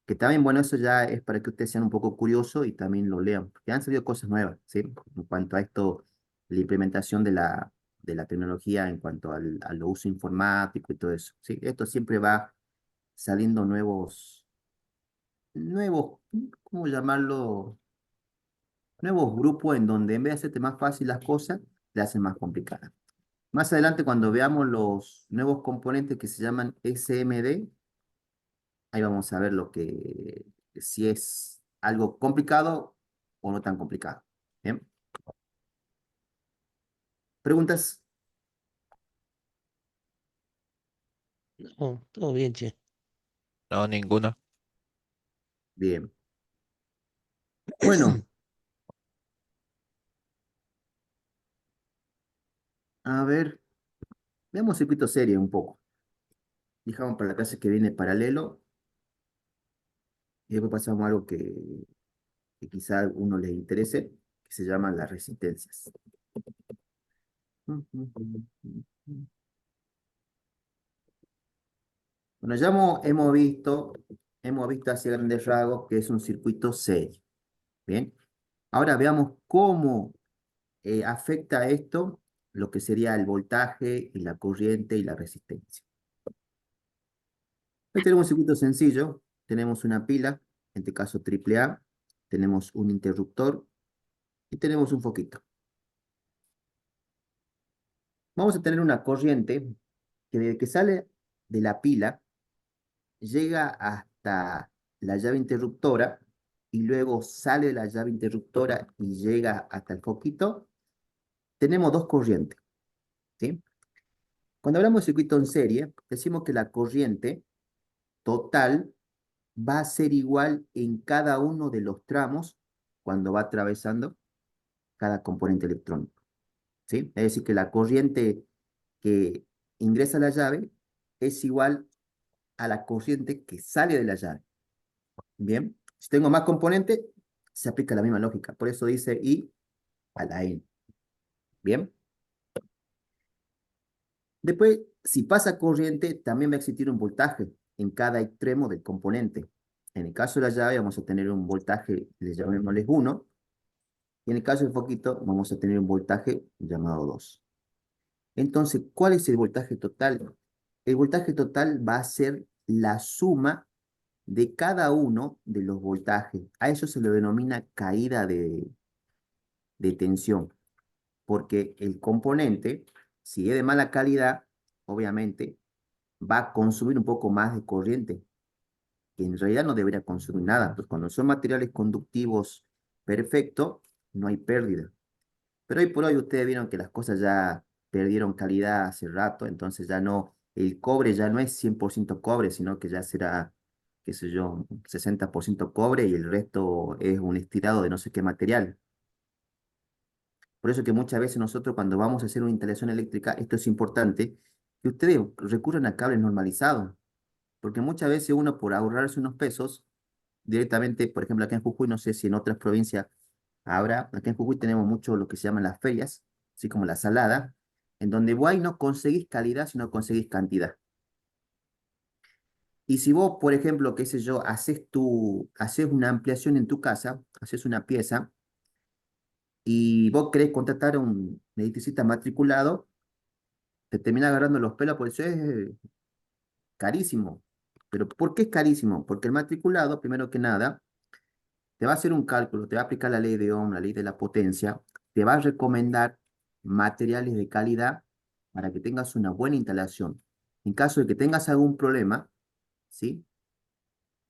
Speaker 1: que también, bueno, eso ya es para que ustedes sean un poco curiosos y también lo lean, porque han salido cosas nuevas, ¿sí? En cuanto a esto, la implementación de la tecnología en cuanto al uso informático y todo eso, ¿sí? Esto siempre va saliendo nuevos, ¿cómo llamarlo? Nuevos grupos en donde en vez de hacerte más fácil las cosas, le hacen más complicadas. Más adelante, cuando veamos los nuevos componentes que se llaman SMD, ahí vamos a ver si es algo complicado o no tan complicado. ¿Bien? ¿Preguntas?
Speaker 3: No, todo bien, che.
Speaker 4: No, ninguna.
Speaker 1: Bien. Bueno, a ver, veamos circuito serie un poco. Dejamos para la clase que viene paralelo y después pasamos a algo que quizá a alguno les interese, que se llaman las resistencias. Bueno, ya hemos visto hacia grandes rasgos que es un circuito serie. Bien, ahora veamos cómo afecta esto lo que sería el voltaje y la corriente y la resistencia. Hoy tenemos un circuito sencillo, tenemos una pila, en este caso AAA, tenemos un interruptor y tenemos un foquito. Vamos a tener una corriente que desde que sale de la pila llega hasta la llave interruptora y luego sale de la llave interruptora y llega hasta el foquito. Tenemos dos corrientes, ¿sí? Cuando hablamos de circuito en serie, decimos que la corriente total va a ser igual en cada uno de los tramos cuando va atravesando cada componente electrónico, ¿sí? Es decir, que la corriente que ingresa a la llave es igual a la corriente que sale de la llave. Bien, si tengo más componentes, se aplica la misma lógica. Por eso dice I a la N. Bien. Después, si pasa corriente, también va a existir un voltaje en cada extremo del componente. En el caso de la llave vamos a tener un voltaje, le llamémosle 1, y en el caso del foquito vamos a tener un voltaje llamado 2. Entonces, ¿cuál es el voltaje total? El voltaje total va a ser la suma de cada uno de los voltajes. A eso se le denomina caída de tensión, porque el componente, si es de mala calidad, obviamente va a consumir un poco más de corriente, que en realidad no debería consumir nada. Pues cuando son materiales conductivos perfectos, no hay pérdida. Pero hoy por hoy ustedes vieron que las cosas ya perdieron calidad hace rato, entonces ya no, el cobre ya no es 100% cobre, sino que ya será, qué sé yo, 60% cobre y el resto es un estirado de no sé qué material. Por eso que muchas veces nosotros cuando vamos a hacer una instalación eléctrica, esto es importante, que ustedes recurran a cables normalizados, porque muchas veces uno por ahorrarse unos pesos, directamente, por ejemplo, acá en Jujuy, no sé si en otras provincias habrá, acá en Jujuy tenemos mucho lo que se llaman las ferias, así como la salada, en donde vos ahí no conseguís calidad, sino conseguís cantidad. Y si vos, por ejemplo, qué sé yo, haces una ampliación en tu casa, haces una pieza, y vos querés contratar a un electricista matriculado, te termina agarrando los pelos, por eso es carísimo. ¿Pero por qué es carísimo? Porque el matriculado, primero que nada, te va a hacer un cálculo, te va a aplicar la ley de Ohm, la ley de la potencia, te va a recomendar materiales de calidad para que tengas una buena instalación. En caso de que tengas algún problema, ¿sí?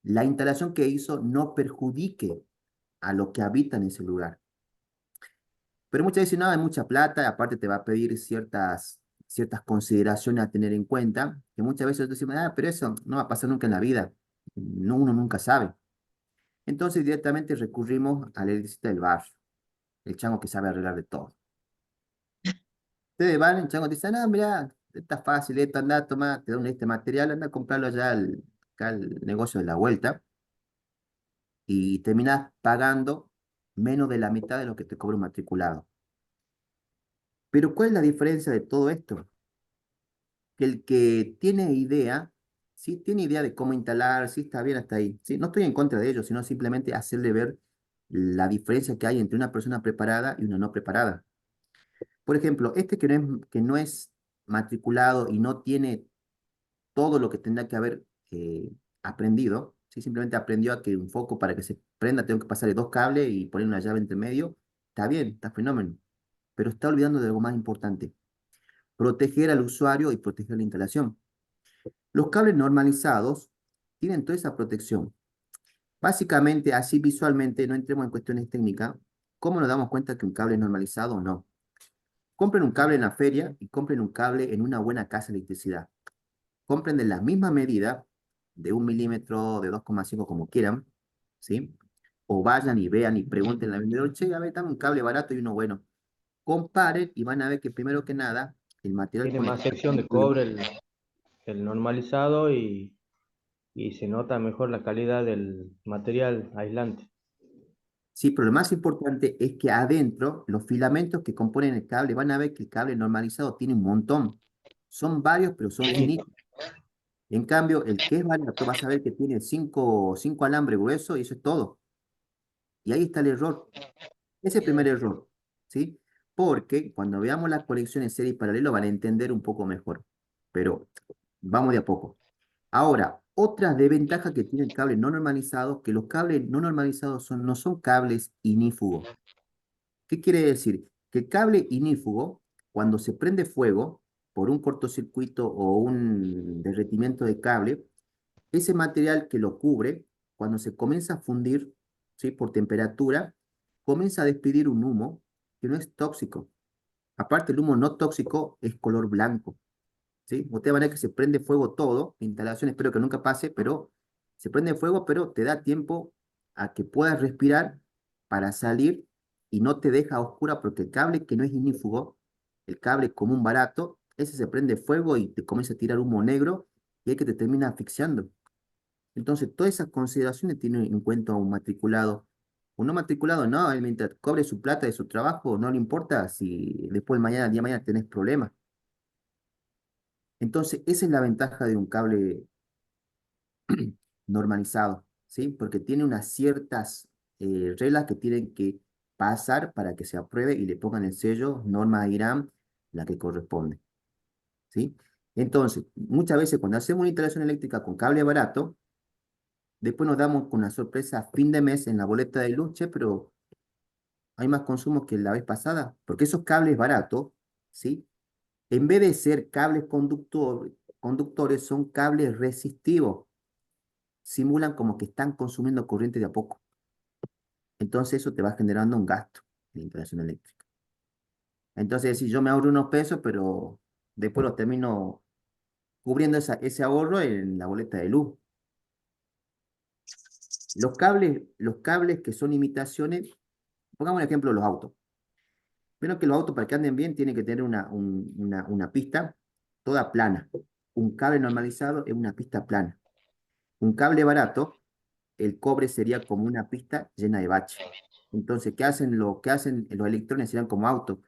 Speaker 1: La instalación que hizo no perjudique a lo que habita en ese lugar. Pero muchas veces no, hay mucha plata, aparte te va a pedir ciertas consideraciones a tener en cuenta, que muchas veces decimos, pero eso no va a pasar nunca en la vida. No, uno nunca sabe. Entonces directamente recurrimos al electricista del barrio, el chango que sabe arreglar de todo. Ustedes van, el chango te dice, no, mira, está fácil, esto, anda, toma, te da este material, anda a comprarlo allá acá al negocio de la vuelta y terminas pagando menos de la mitad de lo que te cobra un matriculado. Pero ¿cuál es la diferencia de todo esto? Que el que tiene idea, sí, tiene idea de cómo instalar, sí, está bien hasta ahí. Sí, no estoy en contra de ello, sino simplemente hacerle ver la diferencia que hay entre una persona preparada y una no preparada. Por ejemplo, este que no es matriculado y no tiene todo lo que tendrá que haber aprendido, ¿sí? Simplemente aprendió a que un foco para que se prenda tengo que pasarle dos cables y poner una llave entre medio, está bien, está fenómeno, pero está olvidando de algo más importante, proteger al usuario y proteger la instalación. Los cables normalizados tienen toda esa protección, Básicamente, así visualmente, no entremos en cuestiones técnicas, ¿cómo nos damos cuenta que un cable es normalizado o no? Compren un cable en la feria y compren un cable en una buena casa de electricidad. Compren de la misma medida, de 1 milímetro, de 2,5, como quieran, ¿sí? O vayan y vean y pregunten al vendedor, che, a ver, dame un cable barato y uno bueno. Comparen y van a ver que primero que nada, el material
Speaker 6: Tiene
Speaker 1: con el
Speaker 6: más
Speaker 1: que
Speaker 6: sección de cobre el normalizado y se nota mejor la calidad del material aislante.
Speaker 1: sí, pero lo más importante es que adentro, los filamentos que componen el cable, van a ver que el cable normalizado tiene un montón. Son varios, pero son finitos. En cambio, el que es barato, vas a ver que tiene cinco alambres gruesos y eso es todo. Y ahí está el error. Ese es el primer error, ¿sí? Porque cuando veamos la colección en serie y paralelo van a entender un poco mejor. Pero vamos de a poco. Ahora, otra desventaja que tiene el cable no normalizado, que los cables no normalizados no son cables inífugos. ¿Qué quiere decir? Que el cable inífugo, cuando se prende fuego por un cortocircuito o un derretimiento de cable, ese material que lo cubre, cuando se comienza a fundir, ¿sí? Por temperatura, comienza a despedir un humo que no es tóxico. Aparte, el humo no tóxico es color blanco, ¿sí? Ustedes van a ver que se prende fuego todo, la instalación espero que nunca pase, pero se prende fuego, pero te da tiempo a que puedas respirar para salir y no te deja a oscura porque el cable que no es ignífugo, el cable común barato, ese se prende fuego y te comienza a tirar humo negro y es que te termina asfixiando. Entonces, todas esas consideraciones tienen en cuenta un matriculado. Un no matriculado, no, él mientras cobre su plata de su trabajo, no le importa si después mañana, el día de mañana tenés problemas. Entonces, esa es la ventaja de un cable normalizado, ¿sí? Porque tiene unas ciertas reglas que tienen que pasar para que se apruebe y le pongan el sello norma IRAM, la que corresponde, ¿sí? Entonces, muchas veces cuando hacemos una instalación eléctrica con cable barato, después nos damos con una sorpresa a fin de mes en la boleta de luz, che, pero hay más consumo que la vez pasada, porque esos cables baratos, ¿sí? En vez de ser cables conductores, son cables resistivos, simulan como que están consumiendo corriente de a poco. Entonces eso te va generando un gasto de instalación eléctrica. Entonces, si yo me ahorro unos pesos, pero después lo termino cubriendo ese ahorro en la boleta de luz. Los cables que son imitaciones, pongamos un ejemplo, los autos. Menos que los autos para que anden bien tienen que tener una pista toda plana. Un cable normalizado es una pista plana. Un cable barato, el cobre sería como una pista llena de bache. Entonces, ¿qué hacen? Lo que hacen los electrones serían como autos.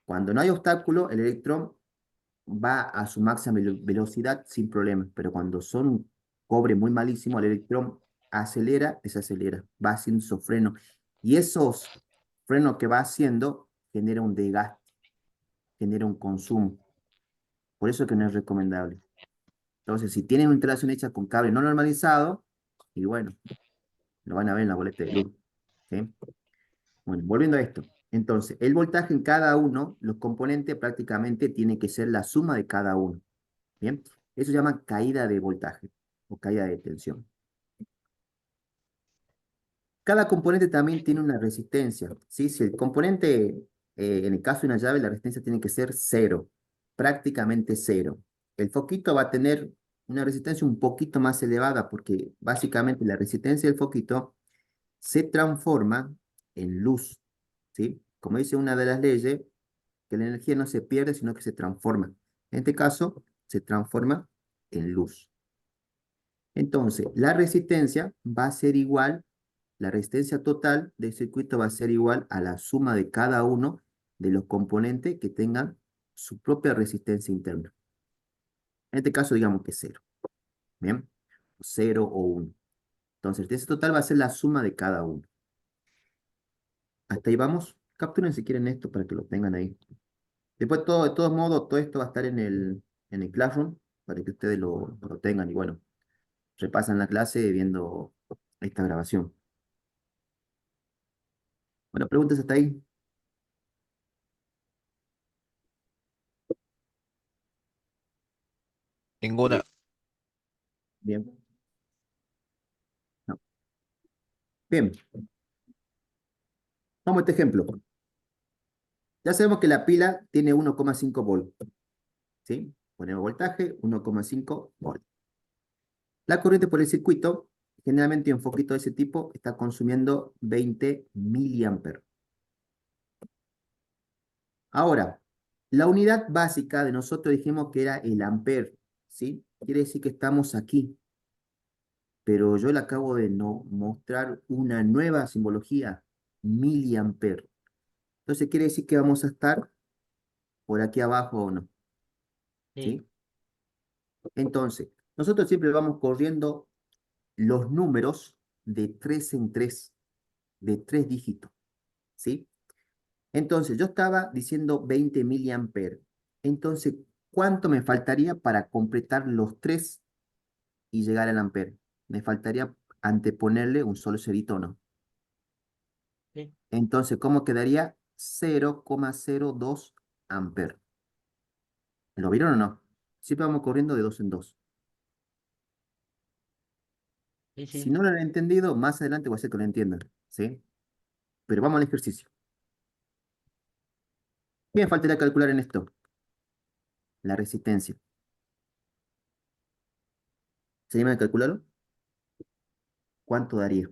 Speaker 1: Cuando no hay obstáculo, el electrón va a su máxima velocidad sin problema, pero cuando son un cobre muy malísimo, el electrón acelera, desacelera, va haciendo esos frenos. Y esos frenos que va haciendo genera un desgaste, genera un consumo. Por eso es que no es recomendable. Entonces, si tienen una instalación hecha con cable no normalizado, y bueno, lo van a ver en la boleta de luz. ¿Sí? Bueno, volviendo a esto. Entonces, el voltaje en cada uno, los componentes prácticamente tiene que ser la suma de cada uno. ¿Bien? Eso se llama caída de voltaje o caída de tensión. Cada componente también tiene una resistencia, ¿sí? Si el componente, en el caso de una llave, la resistencia tiene que ser cero, prácticamente cero. El foquito va a tener una resistencia un poquito más elevada porque básicamente la resistencia del foquito se transforma en luz, ¿sí? Como dice una de las leyes, que la energía no se pierde, sino que se transforma. En este caso, se transforma en luz. Entonces, la resistencia va a ser igual, la resistencia total del circuito va a ser igual a la suma de cada uno de los componentes que tengan su propia resistencia interna. En este caso, digamos que cero. ¿Bien? Cero o uno. Entonces, la resistencia total va a ser la suma de cada uno. Hasta ahí vamos. Capturen si quieren esto para que lo tengan ahí. Después, de todos modos, todo esto va a estar en el Classroom para que ustedes lo tengan y bueno, repasan la clase viendo esta grabación. Bueno, preguntas hasta ahí.
Speaker 4: Ninguna.
Speaker 1: Bien. No. Bien, vamos a este ejemplo. Ya sabemos que la pila tiene 1,5 volt, ¿sí? Ponemos voltaje, 1,5 volt. La corriente por el circuito, generalmente un foquito de ese tipo, está consumiendo 20 miliamperes. Ahora, la unidad básica de nosotros dijimos que era el ampere, ¿sí? Quiere decir que estamos aquí, pero yo le acabo de no mostrar una nueva simbología, miliampere. Entonces quiere decir que vamos a estar por aquí abajo o no,
Speaker 3: Sí,
Speaker 1: ¿sí? Entonces, nosotros siempre vamos corriendo los números de 3 en 3, de 3 dígitos, ¿sí? Entonces, yo estaba diciendo 20 miliamperes. Entonces, ¿cuánto me faltaría para completar los 3 y llegar al ampere? Me faltaría anteponerle un solo cerito, ¿no?
Speaker 3: sí,
Speaker 1: Entonces, ¿cómo quedaría? 0,02 amperes. ¿Lo vieron o no? Siempre vamos corriendo de 2 en 2.
Speaker 3: sí,
Speaker 1: Si
Speaker 3: sí.
Speaker 1: no lo han entendido, más adelante voy a hacer que lo entiendan, ¿sí? Pero vamos al ejercicio. ¿Qué me faltaría calcular en esto? La resistencia. ¿Se animan a calcularlo? ¿Cuánto daría?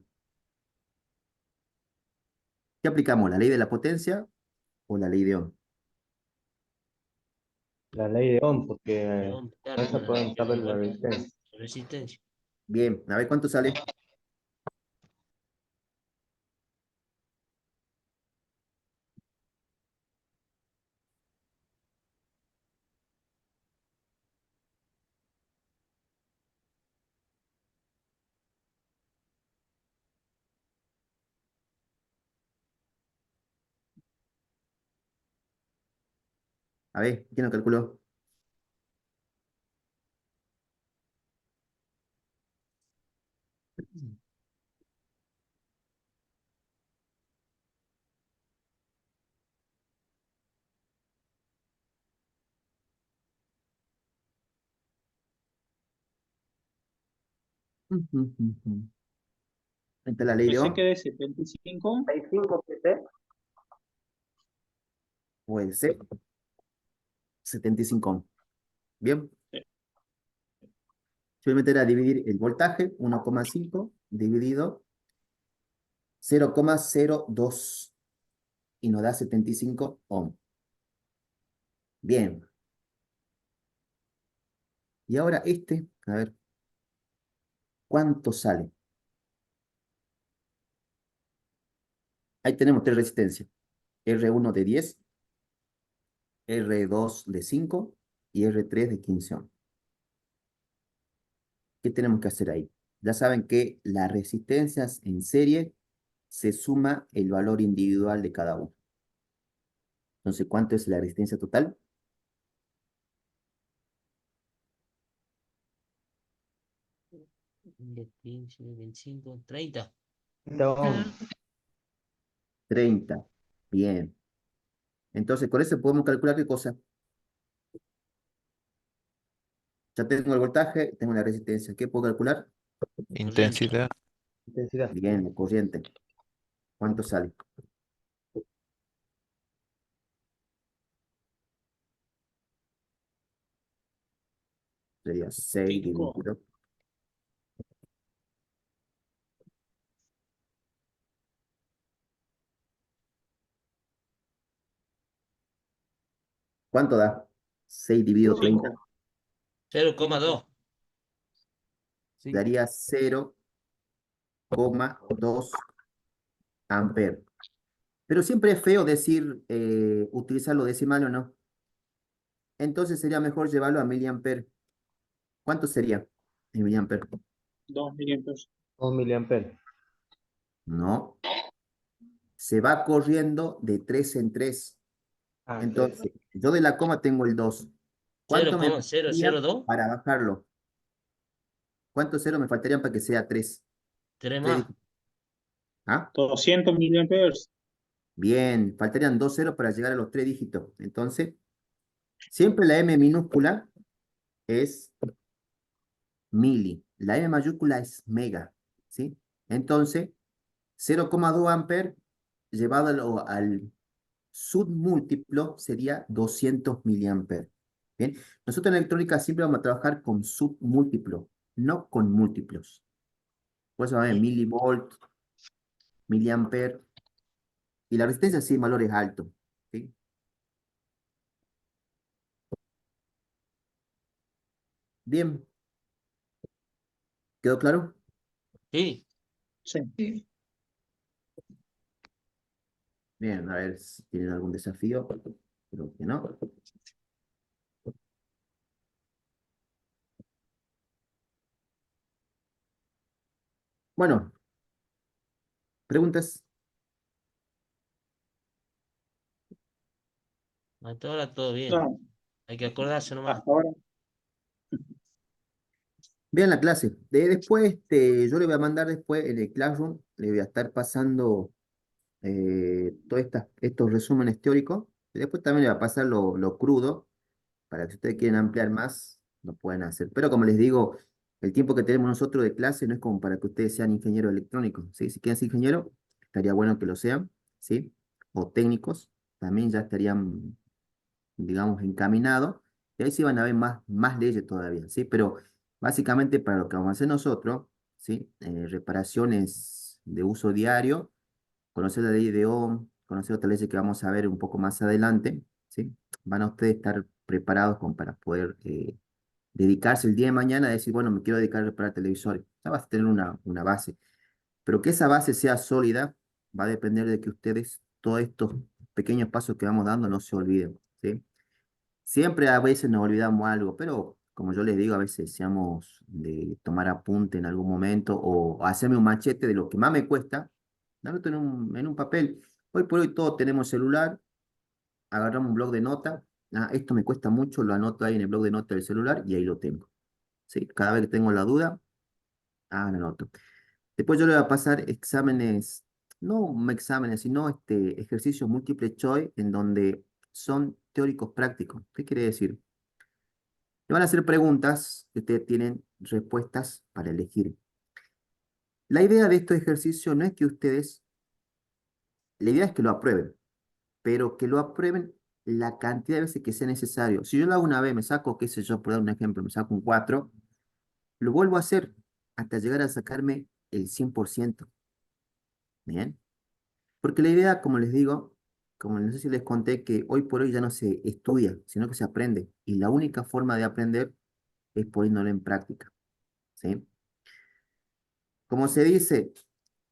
Speaker 1: ¿Qué aplicamos? ¿La ley de la potencia o la ley de Ohm?
Speaker 6: La ley de Ohm, porque
Speaker 3: Pero,
Speaker 6: con
Speaker 3: claro,
Speaker 6: eso podemos saber la resistencia.
Speaker 3: resistencia.
Speaker 1: Bien, a ver cuánto sale. A ver, ¿quién lo calculó? ¿Está la ley de
Speaker 8: Pensé
Speaker 1: Ohm?
Speaker 8: que de 75.
Speaker 7: 65 PT.
Speaker 1: Puede ser 75 ohm. Bien, yo voy a meter a dividir el voltaje, 1,5 dividido 0,02 y nos da 75 ohm. Bien, y ahora este, a ver, ¿cuánto sale? Ahí tenemos tres resistencias. R1 de 10, R2 de 5 y R3 de 15 ohm. ¿Qué tenemos que hacer ahí? Ya saben que las resistencias en serie se suma el valor individual de cada uno. Entonces, ¿cuánto es la resistencia total?
Speaker 3: 10, 15, 25, 30.
Speaker 6: 30 ohm.
Speaker 1: 30. Bien. Entonces, con eso podemos calcular qué cosa. Ya tengo el voltaje, tengo la resistencia. ¿Qué puedo calcular?
Speaker 4: Intensidad.
Speaker 6: Intensidad.
Speaker 1: Bien, la corriente. ¿Cuánto sale? Sería 6
Speaker 8: 5.
Speaker 1: dividido. ¿Cuánto da? 6 dividido 30.
Speaker 8: 5.
Speaker 3: 0,2. Sí.
Speaker 1: Daría 0,2 amperes. Pero siempre es feo decir, utilizar lo decimal o no. Entonces sería mejor llevarlo a miliamperes. ¿Cuánto sería en miliamperes?
Speaker 8: 2 miliamperes.
Speaker 6: 2 miliamperes.
Speaker 1: No. Se va corriendo de 3 en 3.
Speaker 6: Ah,
Speaker 1: Entonces, yo de la coma tengo el 2. ¿Cuánto me faltaría
Speaker 3: 0,002.
Speaker 1: para bajarlo? ¿Cuántos ceros me faltarían para que sea 3?
Speaker 3: 3 más.
Speaker 1: ¿Ah?
Speaker 8: 200 miliamperes.
Speaker 1: Bien, faltarían 2 ceros para llegar a los 3 dígitos. Entonces, siempre la M minúscula es mili. La M mayúscula es mega. ¿Sí? Entonces, 0,2 amperes llevado al submúltiplo sería 200 miliamperes. Bien, nosotros en electrónica siempre vamos a trabajar con submúltiplo, no con múltiplos. Por eso va a ver
Speaker 3: Bien.
Speaker 1: milivolt, miliamper, y la resistencia sí en valores altos. ¿Sí? Bien, ¿quedó claro?
Speaker 3: Sí,
Speaker 8: Sí.
Speaker 5: Sí.
Speaker 1: Bien, a ver si tienen algún desafío. Creo que no. Bueno, preguntas.
Speaker 3: hasta ahora todo bien.
Speaker 8: No,
Speaker 3: Hay que acordarse nomás.
Speaker 8: hasta ahora.
Speaker 1: Vean la clase. Después, yo le voy a mandar después en el Classroom, le voy a estar pasando todos estos resúmenes teóricos. Y después también le voy a pasar lo crudo, para que si ustedes quieren ampliar más, lo puedan hacer. Pero como les digo, el tiempo que tenemos nosotros de clase no es como para que ustedes sean ingenieros electrónicos, ¿sí? Si quieren ser ingenieros, estaría bueno que lo sean, ¿sí? O técnicos, también ya estarían, digamos, encaminados. Y ahí sí van a ver más leyes todavía, ¿sí? Pero básicamente para lo que vamos a hacer nosotros, ¿sí? Reparaciones de uso diario, conocer la ley de Ohm, conocer otras leyes que vamos a ver un poco más adelante, ¿sí? Van a ustedes estar preparados como para poder dedicarse el día de mañana a decir, bueno, me quiero dedicar a reparar televisores. Ya vas a tener una base, pero que esa base sea sólida va a depender de que ustedes, todos estos pequeños pasos que vamos dando, no se olviden, ¿sí? Siempre a veces nos olvidamos algo, pero como yo les digo, a veces seamos de tomar apunte en algún momento o hacerme un machete de lo que más me cuesta, darlo en un papel. Hoy por hoy todos tenemos celular, agarramos un blog de notas, esto me cuesta mucho, lo anoto ahí en el blog de notas del celular y ahí lo tengo. ¿Sí? Cada vez que tengo la duda, lo anoto. Después yo le voy a pasar exámenes, no exámenes, sino ejercicios múltiple choice en donde son teóricos prácticos. ¿Qué quiere decir? Le van a hacer preguntas que ustedes tienen respuestas para elegir. La idea de estos ejercicios no es que ustedes, la idea es que lo aprueben, pero que lo aprueben la cantidad de veces que sea necesario. Si yo lo hago una vez, me saco, qué sé yo, por dar un ejemplo, me saco un 4, lo vuelvo a hacer hasta llegar a sacarme el 100%. Bien. Porque la idea, como les digo, como no sé si les conté, que hoy por hoy ya no se estudia, sino que se aprende. Y la única forma de aprender es poniéndolo en práctica. ¿Sí? Como se dice,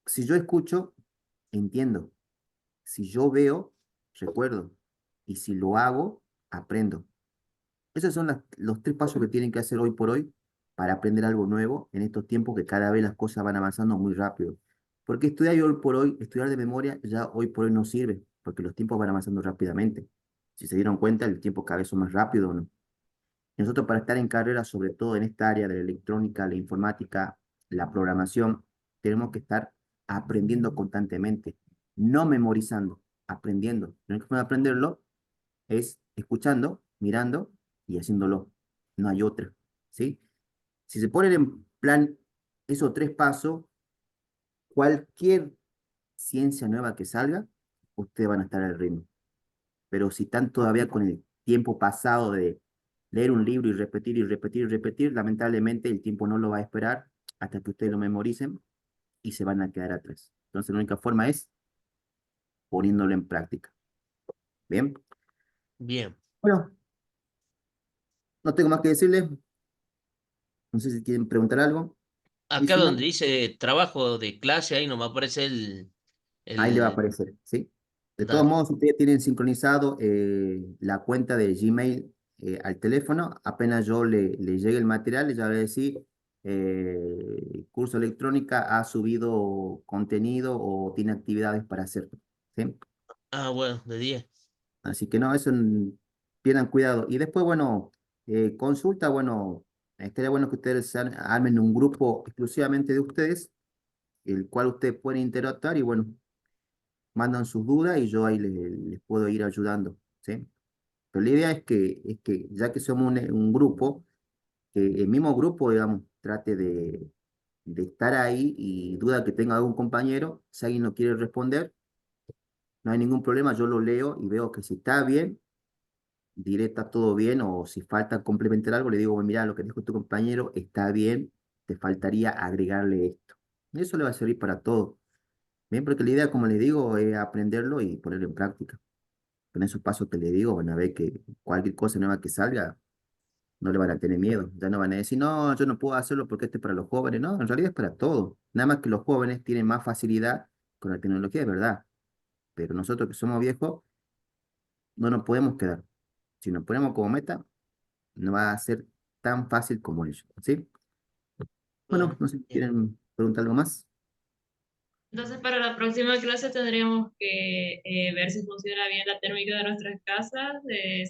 Speaker 1: si yo escucho, entiendo. Si yo veo, recuerdo. Y si lo hago, aprendo. Esos son los tres pasos que tienen que hacer hoy por hoy para aprender algo nuevo en estos tiempos que cada vez las cosas van avanzando muy rápido. Porque estudiar hoy por hoy, estudiar de memoria, ya hoy por hoy no sirve, porque los tiempos van avanzando rápidamente. Si se dieron cuenta, el tiempo cada vez son más rápido, ¿no? Nosotros para estar en carrera, sobre todo en esta área de la electrónica, la informática, la programación, tenemos que estar aprendiendo constantemente, no memorizando, aprendiendo. La única forma de aprenderlo es escuchando, mirando y haciéndolo. No hay otra, ¿sí? Si se ponen en plan esos tres pasos, cualquier ciencia nueva que salga, ustedes van a estar al ritmo. Pero si están todavía con el tiempo pasado de leer un libro y repetir y repetir y repetir, lamentablemente el tiempo no lo va a esperar hasta que ustedes lo memoricen y se van a quedar atrás. Entonces la única forma es poniéndolo en práctica. Bien,
Speaker 3: Bien.
Speaker 1: bueno, no tengo más que decirles. No sé si quieren preguntar algo. Y
Speaker 3: Acá
Speaker 1: si
Speaker 3: donde
Speaker 1: no,
Speaker 3: dice trabajo de clase, ahí no me aparece
Speaker 1: ahí le va a
Speaker 3: el,
Speaker 1: aparecer, ¿sí? De todos
Speaker 3: dale.
Speaker 1: modos, ustedes tienen sincronizado la cuenta de Gmail al teléfono. Apenas yo le llegue el material, ya le voy a decir, curso electrónica ha subido contenido o tiene actividades para hacer, ¿sí?
Speaker 3: Ah, bueno, de 10.
Speaker 1: Así que no, eso pierdan cuidado. Y después, bueno, consulta, bueno, estaría bueno que ustedes armen un grupo exclusivamente de ustedes, el cual ustedes pueden interactuar y bueno, mandan sus dudas y yo ahí les puedo ir ayudando, ¿sí? Pero la idea es que ya que somos un grupo, que el mismo grupo, digamos, trate de estar ahí y duda que tenga algún compañero, si alguien no quiere responder, no hay ningún problema, yo lo leo y veo que si está bien, diré está todo bien, o si falta complementar algo, le digo, "Bueno, mira, lo que dijo tu compañero está bien, te faltaría agregarle esto". Y eso le va a servir para todo. Bien, porque la idea, como le digo, es aprenderlo y ponerlo en práctica. Con esos pasos que le digo, van a ver que cualquier cosa nueva que salga, no le van a tener miedo. Ya no van a decir, no, yo no puedo hacerlo porque este es para los jóvenes. No, en realidad es para todos. Nada más que los jóvenes tienen más facilidad con la tecnología, es verdad. Pero nosotros que somos viejos, no nos podemos quedar. Si nos ponemos como meta, no va a ser tan fácil como ellos. ¿Sí? Bueno,
Speaker 3: Bueno,
Speaker 1: no sé si quieren preguntar algo más.
Speaker 5: Entonces, para la próxima clase tendríamos que ver si funciona bien la térmica de nuestras casas,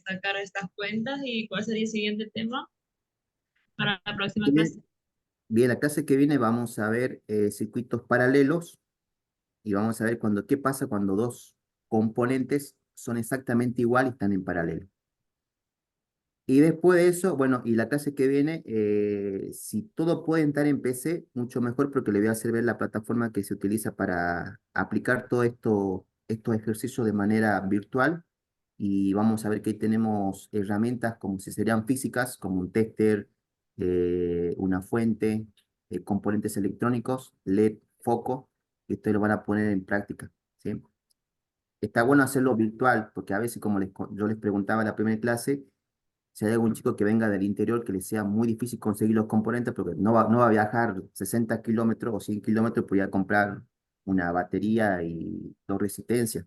Speaker 5: sacar estas cuentas y cuál sería el siguiente tema para la próxima clase.
Speaker 1: Bien, bien, la clase que viene vamos a ver circuitos paralelos y vamos a ver qué pasa cuando dos componentes son exactamente igual y están en paralelo. Y después de eso, bueno, y la clase que viene, si todo puede entrar en PC, mucho mejor porque le voy a hacer ver la plataforma que se utiliza para aplicar todo esto, estos ejercicios de manera virtual. Y vamos a ver que ahí tenemos herramientas como si serían físicas, como un tester, una fuente, componentes electrónicos, LED, foco, y esto lo van a poner en práctica, ¿sí? Está bueno hacerlo virtual, porque a veces, como yo les preguntaba en la primera clase, si hay algún chico que venga del interior que le sea muy difícil conseguir los componentes, porque no va a viajar 60 kilómetros o 100 kilómetros para ir a comprar una batería y dos resistencias.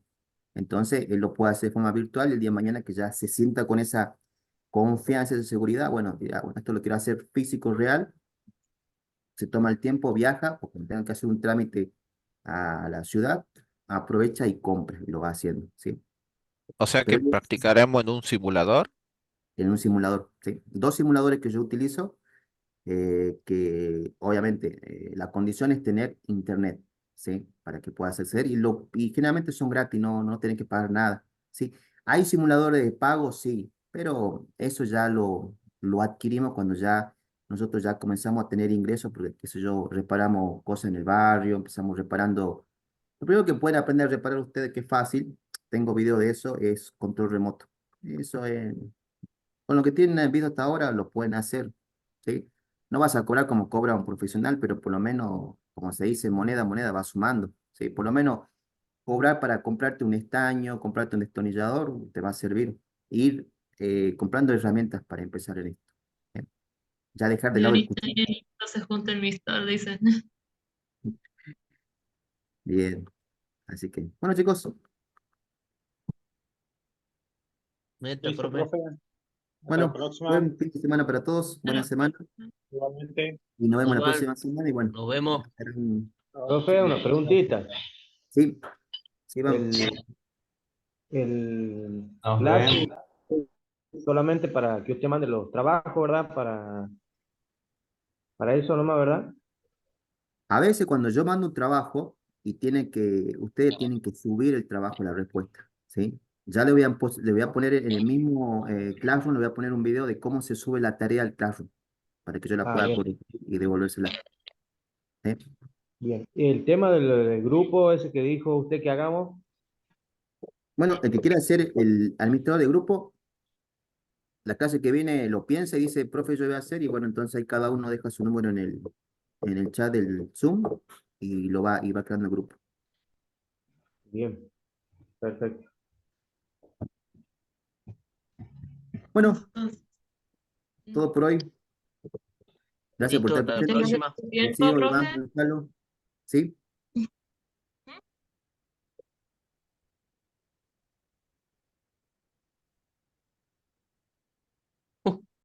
Speaker 1: Entonces, él lo puede hacer de forma virtual y el día de mañana que ya se sienta con esa confianza y seguridad, bueno, dirá, bueno, esto lo quiero hacer físico, real, se toma el tiempo, viaja, o cuando tenga que hacer un trámite a la ciudad, aprovecha y compra, y lo va haciendo, ¿sí?
Speaker 4: O sea
Speaker 1: Pero
Speaker 4: que practicaremos en un simulador.
Speaker 1: en un simulador, ¿sí? Dos simuladores que yo utilizo, que obviamente la condición es tener internet, ¿sí? Para que puedas acceder y generalmente son gratis, no tienen que pagar nada, ¿sí? Hay simuladores de pago, sí, pero eso ya lo adquirimos cuando ya nosotros ya comenzamos a tener ingresos, porque, qué sé yo, reparamos cosas en el barrio, empezamos reparando. Lo primero que pueden aprender a reparar ustedes, que es fácil, tengo video de eso, es control remoto. Eso es con lo que tienen visto hasta ahora lo pueden hacer, ¿sí? No vas a cobrar como cobra un profesional, pero por lo menos, como se dice, moneda a moneda va sumando, ¿sí? Por lo menos cobrar para comprarte un estaño, comprarte un destornillador, te va a servir. Ir comprando herramientas para empezar en esto. ¿Sí? Ya dejar de lado el
Speaker 5: Señorita,
Speaker 1: cuchillo.
Speaker 5: y se junta el Vistor, dicen.
Speaker 1: Bien, así que, bueno chicos,
Speaker 3: meta,
Speaker 8: Listo,
Speaker 3: profe.
Speaker 8: profe. Hasta la
Speaker 1: bueno,
Speaker 8: próxima.
Speaker 1: buen fin de semana para todos, buena semana,
Speaker 8: Igualmente.
Speaker 1: y nos vemos la
Speaker 3: Igual,
Speaker 1: próxima semana, y bueno,
Speaker 3: nos vemos.
Speaker 6: Profe, una preguntita.
Speaker 1: sí, sí, vamos.
Speaker 6: El
Speaker 2: Nos
Speaker 6: clase
Speaker 2: vemos.
Speaker 6: es solamente para que usted mande los trabajos, ¿verdad? Para eso nomás, ¿verdad?
Speaker 1: A veces cuando yo mando un trabajo y ustedes tienen que subir el trabajo a la respuesta, ¿sí? Ya le voy a poner en el mismo Classroom, le voy a poner un video de cómo se sube la tarea al Classroom, para que yo la
Speaker 6: Ah,
Speaker 1: pueda
Speaker 6: bien,
Speaker 1: corregir y devolvérsela. ¿Sí?
Speaker 6: bien. Y el tema del grupo ese que dijo usted que hagamos,
Speaker 1: Bueno, el que quiera ser el administrador de grupo, la clase que viene lo piensa y dice, profe, yo voy a hacer, y bueno, entonces ahí cada uno deja su número en el chat del Zoom y va creando el grupo.
Speaker 6: bien, perfecto.
Speaker 1: Bueno,
Speaker 5: Entonces,
Speaker 1: todo por hoy. Gracias por
Speaker 3: Listo,
Speaker 1: estar
Speaker 3: hasta la
Speaker 5: muchas
Speaker 1: presente.
Speaker 5: gracias
Speaker 3: próxima.
Speaker 5: por su tiempo,
Speaker 1: Rocío, Iván,
Speaker 5: profe.
Speaker 1: Gonzalo. ¿Sí?